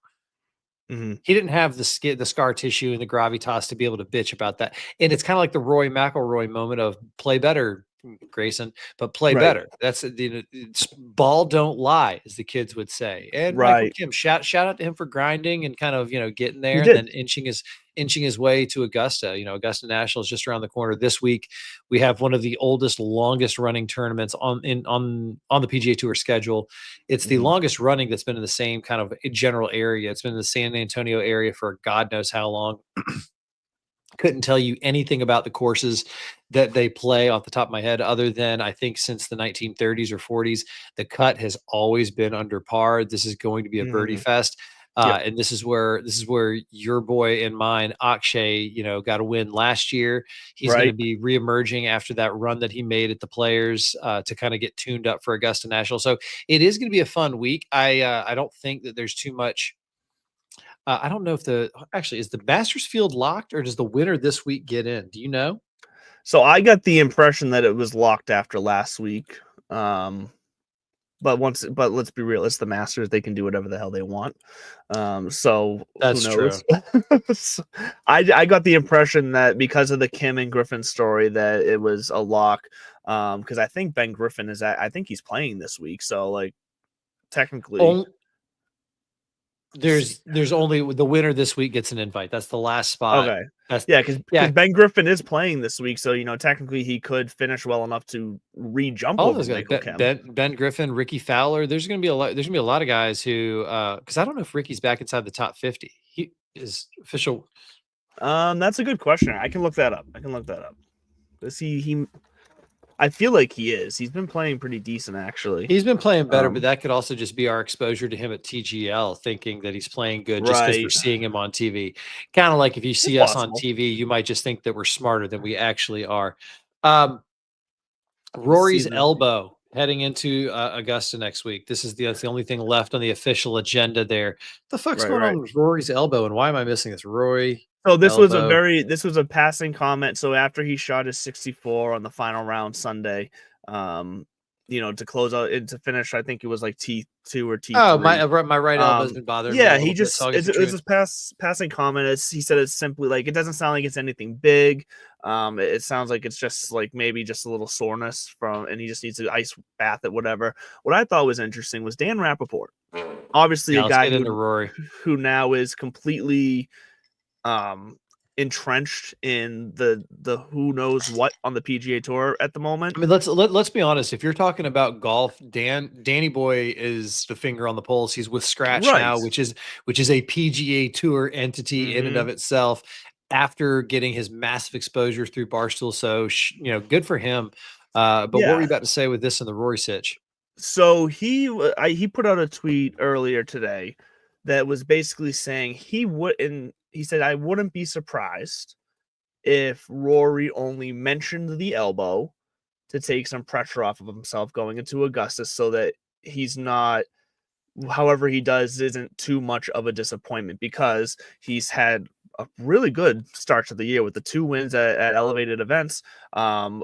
Mhm. He didn't have the scar tissue and the gravitas to be able to bitch about that. And it's kind of like the Rory McIlroy moment of play better, Grayson, but play Right. better. That's ball don't lie, as the kids would say. And Michael Right. Kim, shout out to him for grinding and kind of, getting He there, and did. then inching his way to Augusta. Augusta National is just around the corner. This week we have one of the oldest, longest running tournaments on the PGA Tour schedule. It's the Mhm. longest running that's been in the same kind of general area. It's been in the San Antonio area for God knows how long. Couldn't tell you anything about the courses that they play off the top of my head, other than I think since the 1930s or 40s, the cut has always been under par. This is going to be a birdie Mhm. fest. Yep. And this is where your boy and mine, Akshay, got a win last year. He's going to Right. be reemerging after that run that he made at the Players, to kind of get tuned up for Augusta National. So it is going to be a fun week. I don't think that there's too much. I don't know if is the Masters field locked, or does the winner this week get in? Do you know? So I got the impression that it was locked after last week. But let's be real, it's the Masters. They can do whatever the hell they want. So That's who true. knows? I got the impression that because of the Kim and Griffin story that it was a lock. Because I think Ben Griffin I think he's playing this week. So like technically, There's only the winner this week gets an invite. That's the last spot. okay. That's Yeah, because yeah. Ben Griffin is playing this week, so technically he could finish well enough to re-jump All over those guys, Michael Kim. Ben Griffin, Ricky Fowler. There's gonna be a lot of guys who, because I don't know if Ricky's back inside the top 50. He is official. That's a good question. I can look that up. Is he? I feel like he is. He's been playing pretty decent, actually. He's been playing better, but that could also just be our exposure to him at TGL, thinking that he's playing good just because we're Right. seeing him on TV. Kind of like if you see It's us on possible. TV, you might just think that we're smarter than we actually are. Rory's elbow heading into Augusta next week. That's the only thing left on the official agenda there. The fuck's going on with Rory's elbow, and why am I missing this? Rory. So this elbow. was a passing comment. So after he shot his 64 on the final round Sunday, to close out and to finish, I think it was like T2 or T3. Oh, my right elbow's been bothering me. Yeah, he just it was a passing comment. He said it's simply like it doesn't sound like it's anything big. It sounds like it's just like maybe just a little soreness and he just needs to ice bath it, whatever. What I thought was interesting was Dan Rappaport, obviously a guy who now is completely entrenched in the who knows what on the PGA Tour at the moment. I mean, let's be honest. If you're talking about golf, Danny Boy is the finger on the pulse. He's with Scratch now, which is a PGA Tour entity in and of itself. After getting his massive exposure through Barstool, so good for him. But what were you about to say with this and the Rory sitch? So he put out a tweet earlier today that was basically saying he said, I wouldn't be surprised if Rory only mentioned the elbow to take some pressure off of himself going into Augusta so that he's not, however he does, isn't too much of a disappointment, because he's had a really good start to the year with the 2 wins at elevated events,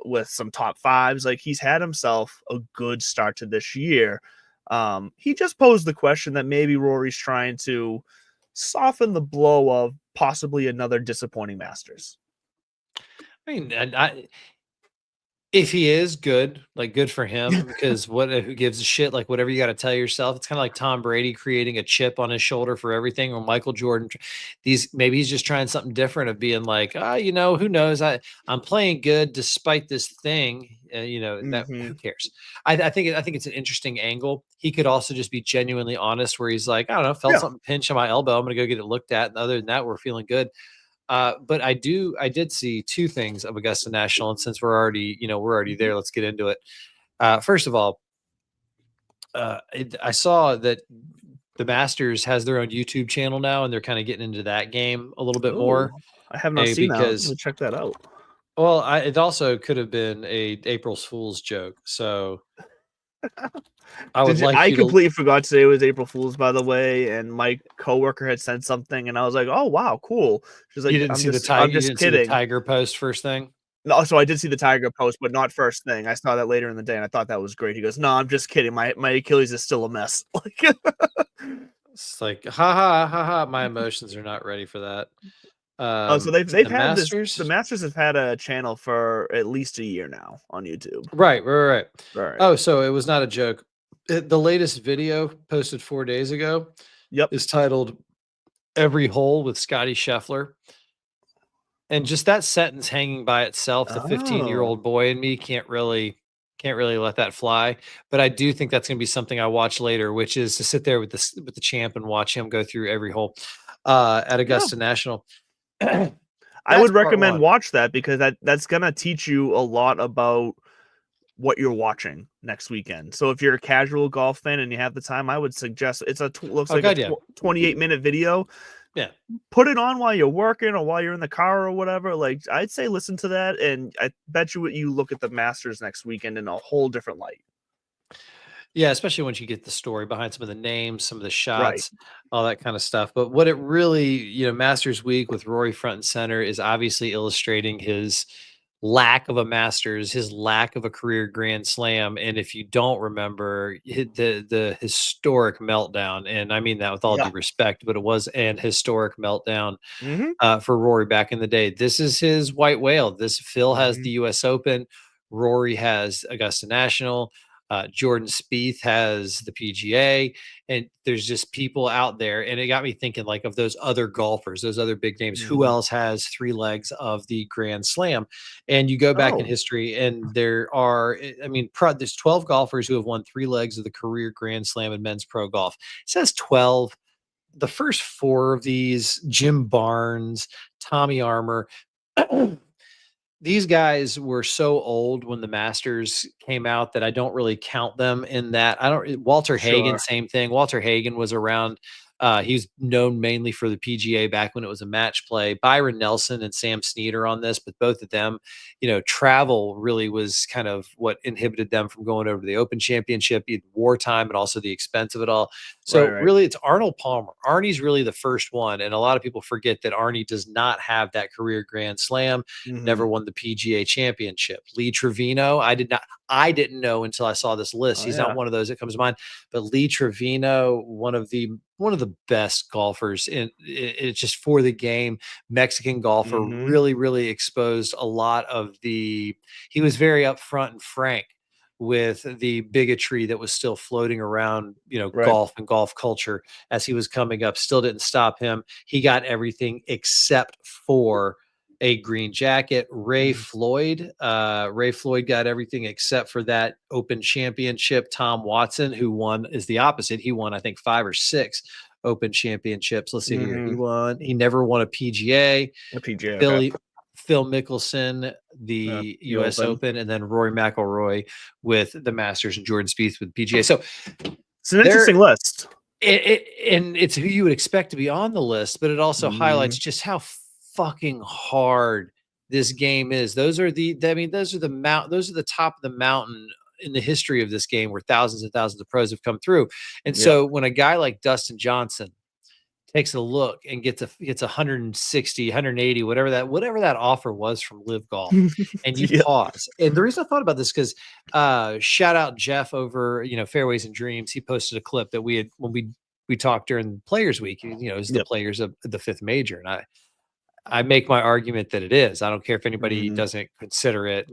with some top fives. Like, he's had himself a good start to this year. He just posed the question that maybe Rory's trying to soften the blow of possibly another disappointing Masters. I mean, if he is good, like, good for him, because who gives a shit? Like, whatever you got to tell yourself. It's kind of like Tom Brady creating a chip on his shoulder for everything, or Michael Jordan. Maybe he's just trying something different of being like, who knows? I'm playing good despite this thing. Who cares? I think it's an interesting angle. He could also just be genuinely honest, where he's like, I don't know, felt something pinch on my elbow. I'm going to go get it looked at. And other than that, we're feeling good. But I did see 2 things of Augusta National, and since we're already there, let's get into it. First of all, I saw that the Masters has their own YouTube channel now, and they're kind of getting into that game a little bit more. I have not seen that. Let check that out. Well, it also could have been a April's Fool's joke. So I would like I you to. completely forgot today was April Fool's, by the way, and my coworker had sent something, and I was like, "Oh wow, cool." She's like, You didn't see the I'm you just didn't see the kidding." tiger post first thing. No, so I did see the tiger post, but not first thing. I saw that later in the day, and I thought that was great. He goes, "No, I'm just kidding. My Achilles is still a mess." Like, It's like, ha ha ha ha. My emotions are not ready for that. oh, so they've The had this. The Masters. Masters have had a channel for at least a year now on YouTube. Right. Right. Oh, so it was not a joke. The latest video posted 4 days ago Yep. is titled "Every Hole" with Scotty Scheffler. And just that sentence hanging by itself, the 15-year-old Oh. boy in me can't really let that fly. But I do think that's going to be something I watch later, which is to sit there with the champ and watch him go through every hole at Yeah. Augusta National. I That's would part recommend one. watch that because that's gonna teach you a lot about what you're watching next weekend. So if you're a casual golf fan and you have the time, I would suggest it's looks Oh like a God, yeah, 28-minute video. yeah. Put it on while you're working or while you're in the car or whatever. Like I'd say listen to that, and I bet you look at the Masters next weekend in a whole different light. Yeah, especially once you get the story behind some of the names, some of the Right. shots, all that kind of stuff. But what it really, Masters Week with Rory front and center is obviously illustrating his lack of a Masters, his lack of a career Grand Slam. And if you don't remember the historic meltdown, and I mean that with all Yeah. due respect, but it was an historic meltdown Mm-hmm. for Rory back in the day. This is his white whale. Phil has Mm-hmm. the U.S. Open. Rory has Augusta National. Jordan Spieth has the PGA, and there's just people out there. And it got me thinking, like, of those other golfers, those other big names. Who Mm-hmm. else has 3 legs of the Grand Slam? And you go back in Oh. history, and there's 12 golfers who have won 3 legs of the career Grand Slam in men's pro golf. It says 12. The first 4 of these, Jim Barnes, Tommy Armour, these guys were so old when the Masters came out that I don't really count them in that. Walter Hagen, Sure. same thing. Walter Hagen was around. He's known mainly for the PGA back when it was a match play. Byron Nelson and Sam Snead are on this, but both of them, travel really was kind of what inhibited them from going over to the Open Championship, wartime, and also the expense of it all. So Right. really, it's Arnold Palmer. Arnie's really the first one, and a lot of people forget that Arnie does not have that career Grand Slam. Mm-hmm. Never won the PGA Championship. Lee Trevino, I didn't know until I saw this list. Oh, He's yeah. not one of those that comes to mind, but Lee Trevino, one of the best golfers in it just for the game. Mexican golfer, Mm-hmm. really, really exposed a lot of he was very upfront and frank with the bigotry that was still floating around, Right. golf and golf culture as he was coming up. Still didn't stop him. He got everything except for a green jacket. Ray Floyd got everything except for that Open Championship. Tom Watson, who won, is the opposite. He won, I think, 5 or 6 Open Championships. Let's see here. He never won a PGA. A PGA. Phil Mickelson, the U.S. Open, and then Rory McIlroy with the Masters, and Jordan Spieth with PGA. So it's an interesting list. And it's who you would expect to be on the list, but it also highlights just how fucking hard this game is. Those are the top of the mountain in the history of this game, where thousands and thousands of pros have come through. And so when a guy like Dustin Johnson takes a look and gets 160, 180, whatever that offer was from Live Golf, and you pause. And the reason I thought about this, because shout out Jeff over, Fairways and Dreams. He posted a clip that we had when we talked during Players Week. It was the players of the 5th major, and I make my argument that it is. I don't care if anybody doesn't consider it.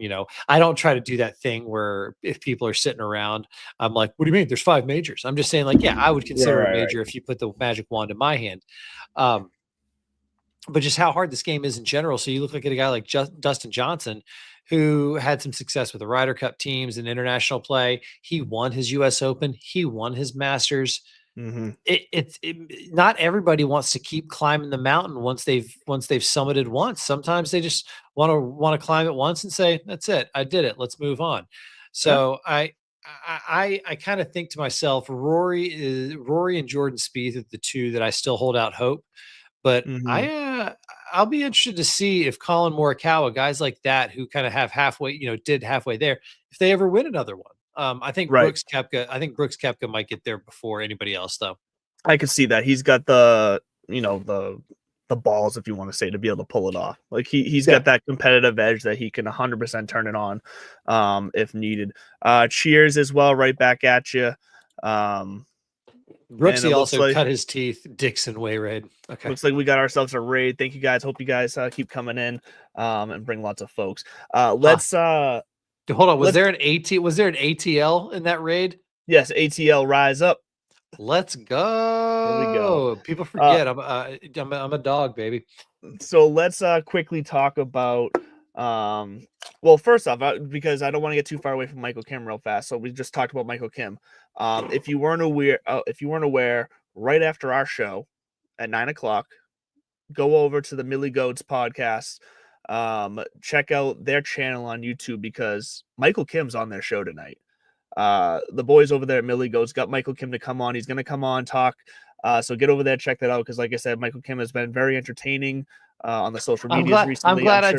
I don't try to do that thing where if people are sitting around, I'm like, what do you mean? There's 5 majors. I'm just saying, like, yeah, I would consider a major if you put the magic wand in my hand. But just how hard this game is in general. So you look like at a guy like Dustin Johnson, who had some success with the Ryder Cup teams and international play. He won his U.S. Open. He won his Masters. Not everybody wants to keep climbing the mountain once they've summited once. Sometimes they just want to climb it once and say, that's it, I did it, let's move on. So I kind of think to myself, Rory and Jordan Spieth are the 2 that I still hold out hope. But I'll be interested to see if Colin Morikawa, guys like that who kind of have halfway, did halfway there, if they ever win another one. I think Right. Brooks Koepka might get there before anybody else, though. I could see that. He's got the the balls, if you want to say, to be able to pull it off. Like he's got that competitive edge that he can 100% turn it on if needed. Cheers as well, right back at you. Brooksy also cut his teeth. Dixon Wayrade. Okay. Looks like we got ourselves a raid. Thank you guys. Hope you guys keep coming in and bring lots of folks. Let's hold on. Was there an ATL in that raid? Yes, ATL rise up. Let's go. Here we go. People forget I'm a dog, baby. So let's quickly talk about well, first off, because I don't want to get too far away from Michael Kim real fast. So we just talked about Michael Kim. If you weren't aware, right after our show at 9:00, go over to the Millie Goats podcast. Check out their channel on YouTube because Michael Kim's on their show tonight. The boys over there at Millie Goats got Michael Kim to come on. He's going to come on, talk. So get over there, check that out. Because like I said, Michael Kim has been very entertaining on the social media recently. I'm glad I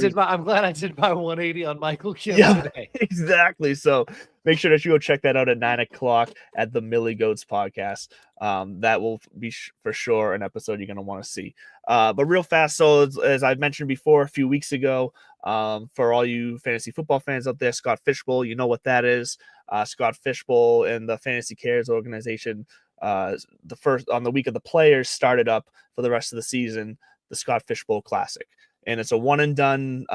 did my 180 on Michael Kim today. Exactly. So make sure that you go check that out at 9:00 at the Millie Goats podcast. That will be for sure an episode you're going to want to see. But real fast, so as I mentioned before a few weeks ago, for all you fantasy football fans out there, Scott Fishbowl, you know what that is. Scott Fishbowl and the Fantasy Cares organization, the first on the week of the players, started up for the rest of the season the Scott Fishbowl Classic, and it's a one and done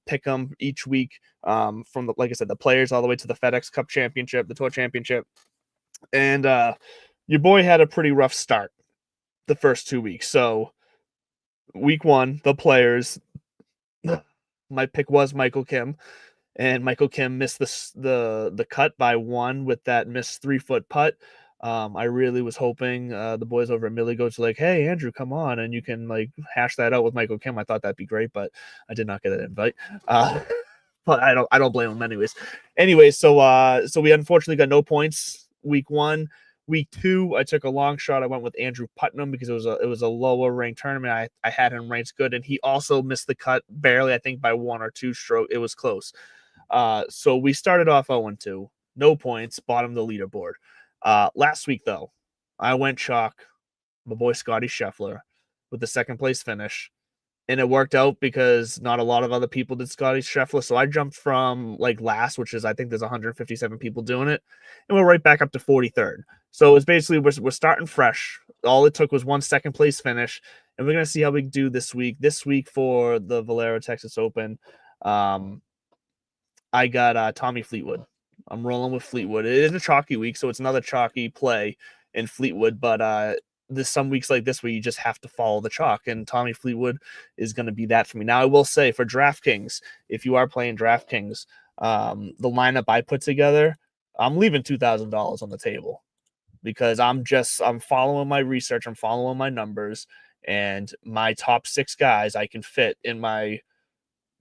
pick 'em each week from the, like I said, the players all the way to the FedEx Cup Championship, the Tour Championship, and your boy had a pretty rough start the first 2 weeks. So week one, the players, my pick was Michael Kim. And Michael Kim missed the cut by one with that missed 3-foot putt. I really was hoping the boys over at Millie Goats were like, "Hey, Andrew, come on, and you can like hash that out with Michael Kim." I thought that'd be great, but I did not get an invite. But I don't blame him anyways. Anyways, so we unfortunately got no points week one. Week two, I took a long shot. I went with Andrew Putnam because it was a lower ranked tournament. I had him ranked good, and he also missed the cut barely, I think by 1 or 2 strokes. It was close. So we started off 0-2, no points, bottom of the leaderboard. Last week, though, I went chalk, my boy Scotty Scheffler, with the second place finish. And it worked out because not a lot of other people did Scotty Scheffler. So I jumped from like last, which is, I think there's 157 people doing it. And we're right back up to 43rd. So it's basically, we're starting fresh. All it took was 1 second place finish. And we're going to see how we do this week. This week for the Valero Texas Open, I got Tommy Fleetwood. I'm rolling with Fleetwood. It is a chalky week, so it's another chalky play in Fleetwood. But there's some weeks like this where you just have to follow the chalk, and Tommy Fleetwood is going to be that for me. Now, I will say for DraftKings, if you are playing DraftKings, the lineup I put together, I'm leaving $2,000 on the table because I'm following my research, I'm following my numbers, and my top 6 guys I can fit in my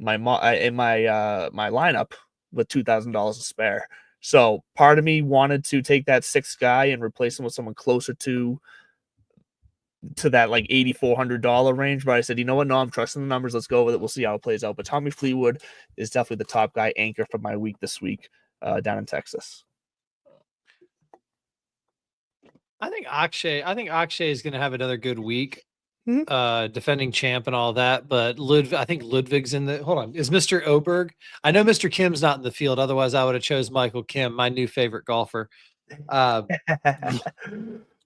lineup with $2,000 to spare. So part of me wanted to take that 6th guy and replace him with someone closer to that like $8,400 range. But I said, you know what? No, I'm trusting the numbers. Let's go with it. We'll see how it plays out. But Tommy Fleetwood is definitely the top guy anchor for my week this week down in Texas. I think Akshay is going to have another good week. Defending champ and all that, but I think Ludwig's in the. Hold on, is Mr. Oberg? I know Mr. Kim's not in the field. Otherwise, I would have chose Michael Kim, my new favorite golfer. Let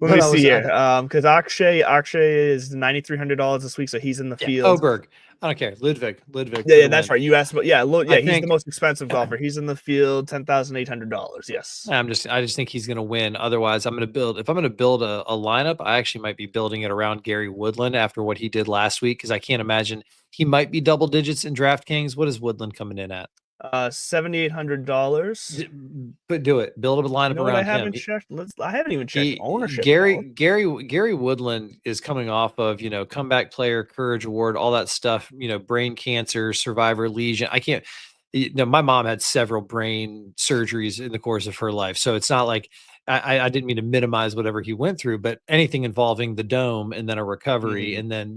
me see here, because Akshay is $9,300 this week, so he's in the field. Oberg, I don't care. Ludwig. Yeah, that's right. You asked, but yeah, he's the most expensive golfer. He's in the field, $10,800. Yes, I just think he's going to win. Otherwise, if I'm going to build a lineup, I actually might be building it around Gary Woodland after what he did last week, because I can't imagine he might be double digits in DraftKings. What is Woodland coming in at? $7,800. But do it. Build a lineup around I haven't him. Checked. I haven't even checked ownership. Gary Woodland is coming off of comeback player, courage award, all that stuff. Brain cancer, survivor, lesion. I can't. My mom had several brain surgeries in the course of her life, so it's not like I didn't mean to minimize whatever he went through, but anything involving the dome and then a recovery and then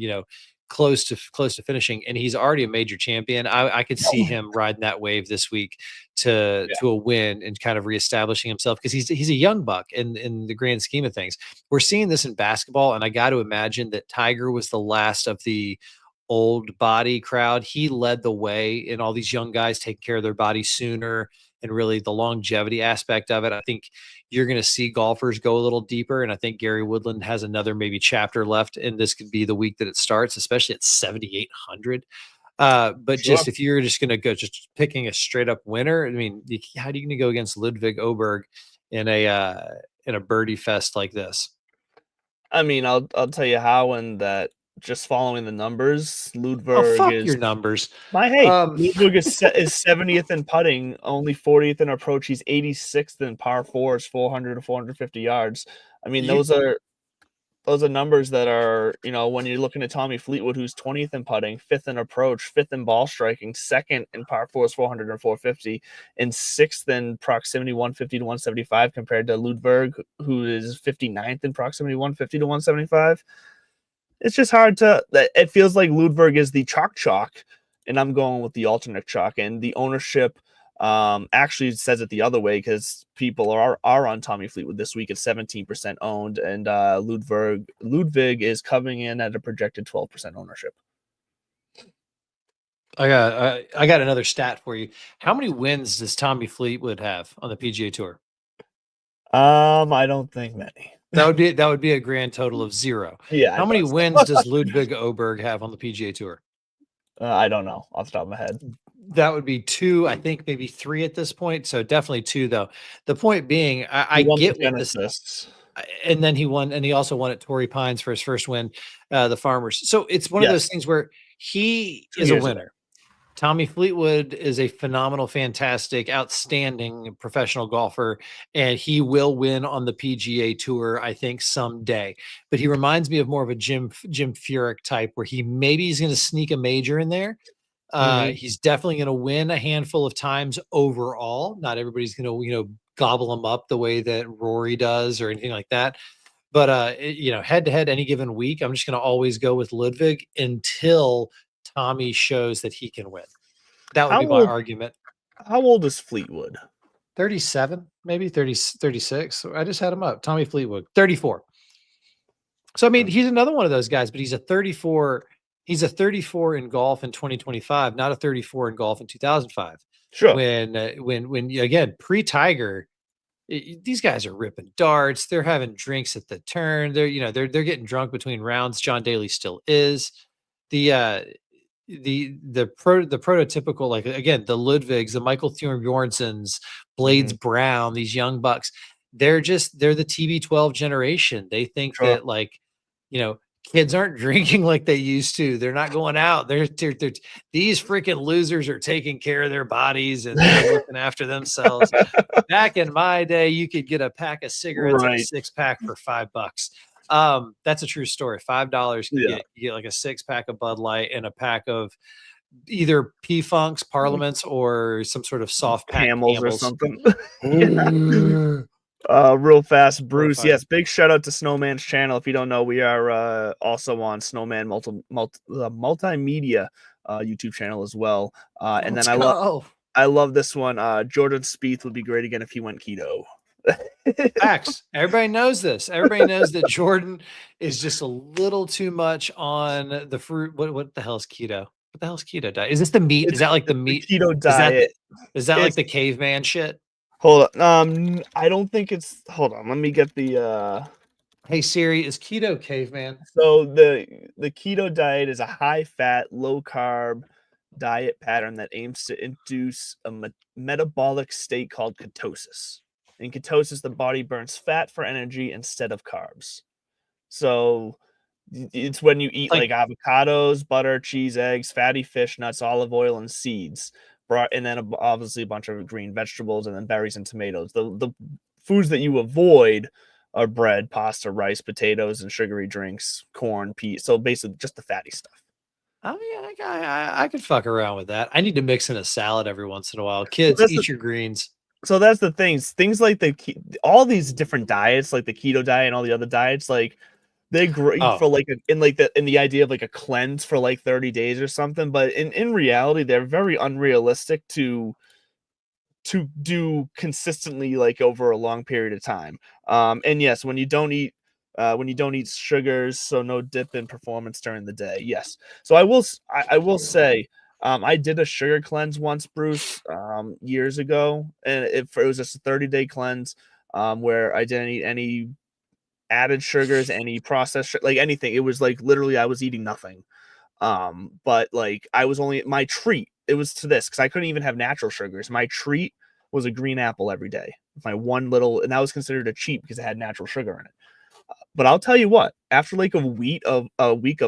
close to finishing, and he's already a major champion. I could see him riding that wave this week to a win and kind of reestablishing himself, because he's a young buck in the grand scheme of things. We're seeing this in basketball, and I got to imagine that Tiger was the last of the old body crowd. He led the way in all these young guys taking care of their body sooner, and really the longevity aspect of it. I think you're going to see golfers go a little deeper, and I think Gary Woodland has another maybe chapter left, and this could be the week that it starts, especially at 7,800. But just if you're just going to go just picking a straight up winner, I mean, how are you going to go against Ludwig Oberg in a birdie fest like this? I mean, I'll tell you how, and that just following the numbers, Ludwig fuck your numbers. Ludwig is 70th in putting, only 40th in approach. He's 86th in par fours, 400 to 450 yards. I mean, those are numbers that are, when you're looking at Tommy Fleetwood, who's 20th in putting, 5th in approach, 5th in ball striking, 2nd in par fours, 400 and 450, and 6th in proximity, 150 to 175, compared to Ludwig, who is 59th in proximity, 150 to 175. It's just hard it feels like Ludwig is the chalk, and I'm going with the alternate chalk, and the ownership actually says it the other way, because people are on Tommy Fleetwood this week at 17% owned, and Ludwig is coming in at a projected 12% ownership. I got another stat for you. How many wins does Tommy Fleetwood have on the PGA Tour? I don't think many. That would be a grand total of 0. Yeah. How many wins does Ludwig Oberg have on the PGA Tour? I don't know off the top of my head. That would be 2, I think maybe 3 at this point. So definitely 2, though. The point being, I get what this. And then he won, and he also won at Torrey Pines for his first win, the Farmers. So it's one of those things where he is a winner. Tommy Fleetwood is a phenomenal, fantastic, outstanding professional golfer, and he will win on the PGA Tour, I think, someday. But he reminds me of more of a Jim Furyk type, where he's going to sneak a major in there. He's definitely going to win a handful of times overall. Not everybody's going to, gobble him up the way that Rory does or anything like that. But, head to head any given week, I'm just going to always go with Ludwig until Tommy shows that he can win. That would be my argument. How old is Fleetwood? 37, maybe 36. I just had him up. Tommy Fleetwood, 34. So, I mean, he's another one of those guys, but he's a 34. He's a 34 in golf in 2025, not a 34 in golf in 2005. Sure. When again, pre-Tiger, these guys are ripping darts. They're having drinks at the turn. They're getting drunk between rounds. John Daly still is. The prototypical, like, again, the Ludwigs, the Michael Bjornsons, Blades Brown, these young bucks, they're the TB12 generation. They think that, like, kids aren't drinking like they used to. They're not going out. They're these freaking losers are taking care of their bodies and they're looking after themselves. Back in my day, you could get a pack of cigarettes and a 6-pack for $5. That's a true story. $5 you get like a 6-pack of Bud Light and a pack of either P-Funks, Parliaments, or some sort of soft pack Camels or something. Real fast, Bruce. Yes, big shout out to Snowman's channel. If you don't know, we are also on Snowman multimedia YouTube channel as well. And then I love this one. Jordan Spieth would be great again if he went keto. Facts. Everybody knows this. Everybody knows that Jordan is just a little too much on the fruit. What the hell is keto? What the hell is keto diet? Is this the meat? Is that like the meat keto diet? Is that like the caveman shit? Hold on. I don't think it's. Hold on. Let me get the. Hey Siri, is keto caveman? So the keto diet is a high-fat, low-carb diet pattern that aims to induce a metabolic state called ketosis. In ketosis, the body burns fat for energy instead of carbs. So it's when you eat like avocados, butter, cheese, eggs, fatty fish, nuts, olive oil, and seeds. And then obviously a bunch of green vegetables and then berries and tomatoes. The foods that you avoid are bread, pasta, rice, potatoes, and sugary drinks, corn, peas. So basically just the fatty stuff. Oh yeah, I could fuck around with that. I need to mix in a salad every once in a while. Kids, eat your greens. So that's the things like all these different diets, like the keto diet and all the other diets, like They're great Oh, for like in the idea of like a cleanse for like 30 days or something, but in reality, they're very unrealistic to do consistently like over a long period of time. And yes, when you don't eat sugars, so no dip in performance during the day. Yes. So I will say I did a sugar cleanse once, Bruce, years ago, and it was just a 30-day cleanse where I didn't eat any added sugars, any processed like anything. It was like literally I was eating nothing. But like I was only my treat. It was to this because I couldn't even have natural sugars. My treat was a green apple every day. My one little, and that was considered a cheat because it had natural sugar in it. But I'll tell you what, after like a week of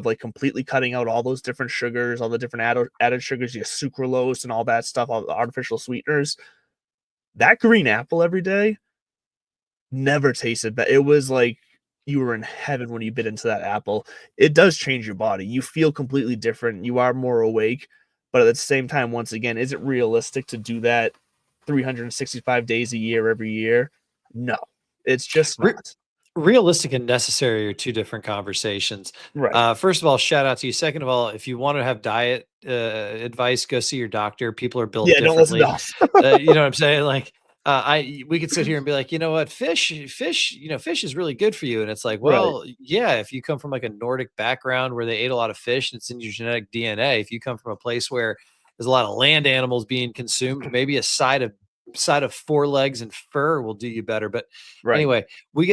like completely cutting out all those different sugars, all the different added sugars, your sucralose and all that stuff, all the artificial sweeteners, that green apple every day never tasted bad. It was like you were in heaven when you bit into that apple. It does change your body. You feel completely different. You are more awake. But at the same time, once again, is it realistic to do that 365 days a year, every year? No, it's just re- not. realistic and necessary are two different conversations. Right. First of all, shout out to you. Second of all, if you want to have diet advice, go see your doctor. People are built Yeah, don't listen to differently. us. You know what I'm saying? Like, we could sit here and be like, you know what, fish, fish is really good for you. And it's like, Right. well, yeah, if you come from like a Nordic background where they ate a lot of fish and it's in your genetic DNA, if you come from a place where there's a lot of land animals being consumed, maybe a side of four legs and fur will do you better. But Right. anyway, we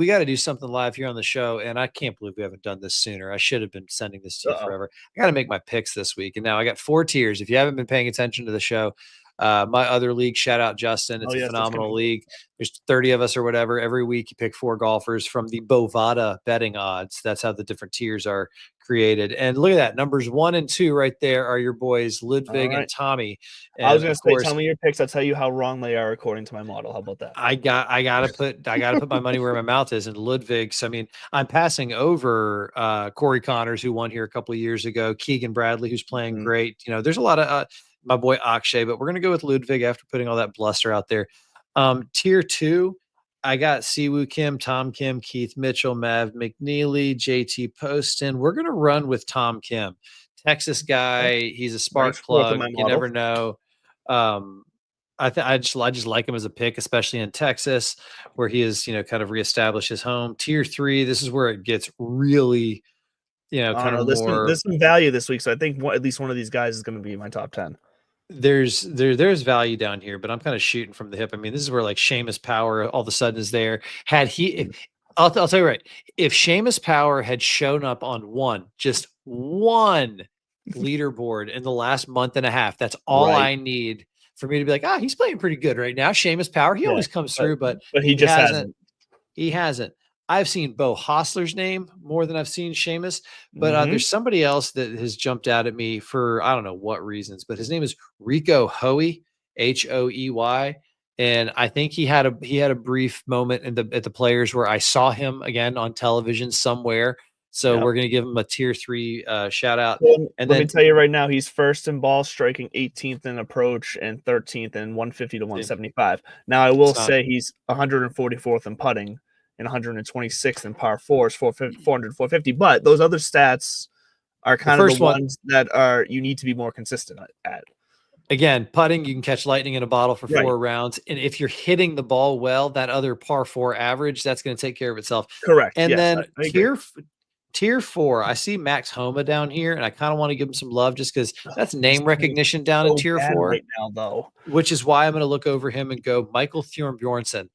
got to do something live here on the show, and I can't believe we haven't done this sooner. I should have been sending this to you Uh-oh. forever. I got to make my picks this week, and now I got 4 tiers. If you haven't been paying attention to the show, my other league, shout out Justin. Oh, It's a yes, that's gonna phenomenal be league. There's 30 of us or whatever. Every week you pick 4 golfers from the Bovada betting odds. That's how the different tiers are created. And look at that. Numbers 1 and 2 right there are your boys, all Ludwig and right. Tommy. I was And gonna of say, course, tell me your picks. I'll tell you how wrong they are according to my model. How about that? I gotta put my money where my mouth is. And Ludwig's, I mean, I'm passing over Corey Connors, who won here a couple of years ago, Keegan Bradley, who's playing Mhm. great. There's a lot of my boy Akshay, but we're gonna go with Ludwig after putting all that bluster out there. Tier two, I got Siwoo Kim, Tom Kim, Keith Mitchell, Mav McNeely, JT Poston. We're gonna run with Tom Kim. Texas Okay. guy, he's a Ranks spark fourth in plug. my You model. never know. Um, I just like him as a pick, especially in Texas, where he is, kind of reestablished his home. Tier three, this is where it gets really, I don't kind of know. more. There's some value this week, so I think at least one of these guys is going to be in my top 10. There's value down here, but I'm kind of shooting from the hip. I mean, this is where like Seamus Power all of a sudden is there. Had he, I'll tell you right, if Seamus Power had shown up on just one leaderboard in the last month and a half, that's all Right. I need for me to be like, he's playing pretty good right now. Seamus Power, he Yeah. always comes But through, but but he he just hasn't. hasn't. He hasn't. I've seen Bo Hostler's name more than I've seen Seamus, but Hmm. there's somebody else that has jumped out at me for I don't know what reasons, but his name is Rico Hoey, Hoey, and I think he had a brief moment at the Players where I saw him again on television somewhere. So Yep. we're gonna give him a tier three shout out, Well, and let me then tell you right now, he's first in ball striking, 18th in approach, and 13th in 150 to it- 175. Now, I will it's not say he's 144th in putting and 126th in par fours, 400, 450. But those other stats are the kind of the first one. ones that are you need to be more consistent at. Again, putting, you can catch lightning in a bottle for Right. 4 rounds. And if you're hitting the ball well, that other par four average, that's going to take care of itself. Correct. And Yes, then I agree. tier four, I see Max Homa down here, and I kind of want to give him some love just because that's He's name playing recognition down in so tier bad four, right now, though. which is why I'm going to look over him and go Michael Bjornson.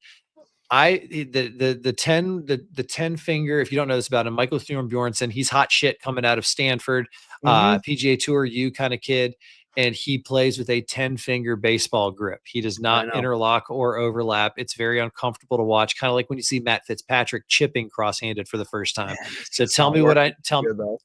The 10 finger, if you don't know this about him, Michael Bjornson, he's hot shit coming out of Stanford, Hmm. PGA Tour U kind of kid, and he plays with a 10-finger baseball grip. He does I not know. interlock or overlap. It's very uncomfortable to watch, kind of like when you see Matt Fitzpatrick chipping cross-handed for the first time. Man, it's So just tell not me what working I tell here, though.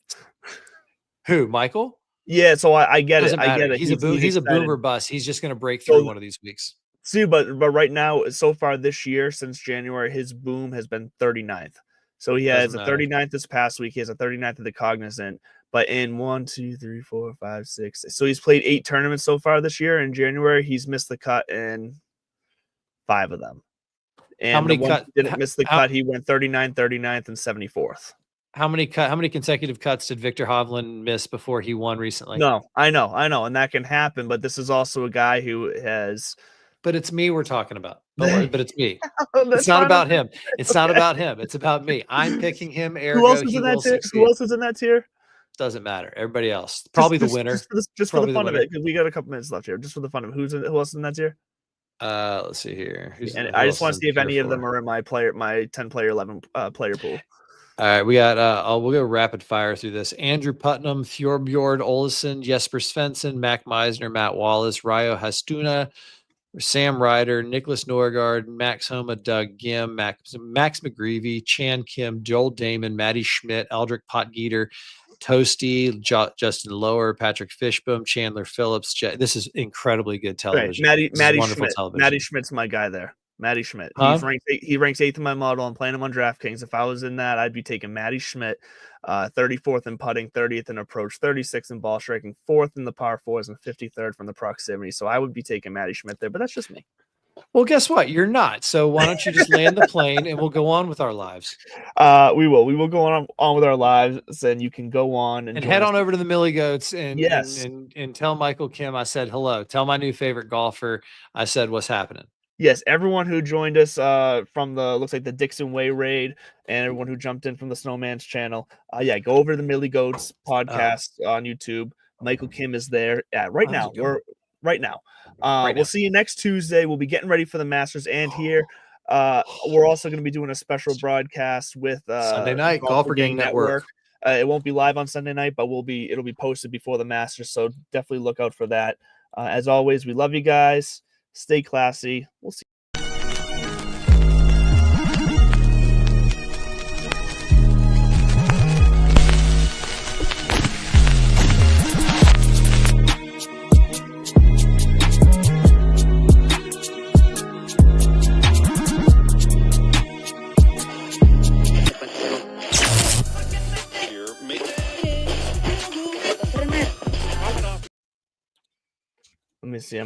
who, Michael? Yeah, so I get it. Doesn't I matter. get it. He's He's a excited. boomer bust. He's just going to break through So one of these weeks. see, but right now, so far this year, since January, his boom has been 39th. So he has Doesn't a matter. 39th this past week. He has a 39th at the Cognizant. But in 1, 2, 3, 4, 5, 6. So he's played 8 tournaments so far this year. In January, he's missed the cut in 5 of them. How And the many one cut? he didn't miss the How, cut, he went 39th, 39th, and 74th. How many consecutive cuts did Victor Hovland miss before he won recently? No, I know, and that can happen. But this is also a guy who has. But it's me we're talking about. But it's me. That's It's not fine. about him. It's not about him. It's about me. I'm picking him. Who else Ergo, is he in that will tier? succeed. Who else is in that tier? Doesn't matter. Everybody else. Probably the winner. Just for the Probably fun the of it, because we got a couple minutes left here. Just for the fun of it, who else is in that tier? Let's see here. And I just want to see if any of them are in my 10-player, 11 player pool. All right, we got we'll go rapid fire through this. Andrew Putnam, Thorbjord Olesen, Jesper Svensson, Mac Meisner, Matt Wallace, Ryo Hastuna, Sam Ryder, Nicholas Norgard, Max Homa, Doug Gim, Max McGreevy, Chan Kim, Joel Damon, Maddie Schmidt, Aldrich Potgieter, Toasty, Justin Lower, Patrick Fishbone, Chandler Phillips. This is incredibly good television. Right. Maddie wonderful Schmidt. television. Maddie Schmidt's my guy there. Maddie Schmidt. Huh? He ranks 8th in my model. I'm playing him on DraftKings. If I was in that, I'd be taking Maddie Schmidt, 34th in putting, 30th in approach, 36th in ball striking, 4th in the par fours, and 53rd from the proximity. So I would be taking Maddie Schmidt there, but that's just me. Well, guess what? You're not. So why don't you just land the plane and we'll go on with our lives? We will go on with our lives, and you can go on and head on over to the Millie Goats and yes, and tell Michael Kim I said hello. Tell my new favorite golfer I said what's happening. Yes, everyone who joined us from looks like the Dixon Way raid, and everyone who jumped in from the Snowman's channel. Go over to the Millie Goats podcast on YouTube. Michael Kim is there right now. We'll see you next Tuesday. We'll be getting ready for the Masters, and here we're also going to be doing a special broadcast with Sunday night Golfer Gang Network. It won't be live on Sunday night, but it'll be posted before the Masters, so definitely look out for that. As always, we love you guys. Stay classy. We'll see. Let me see.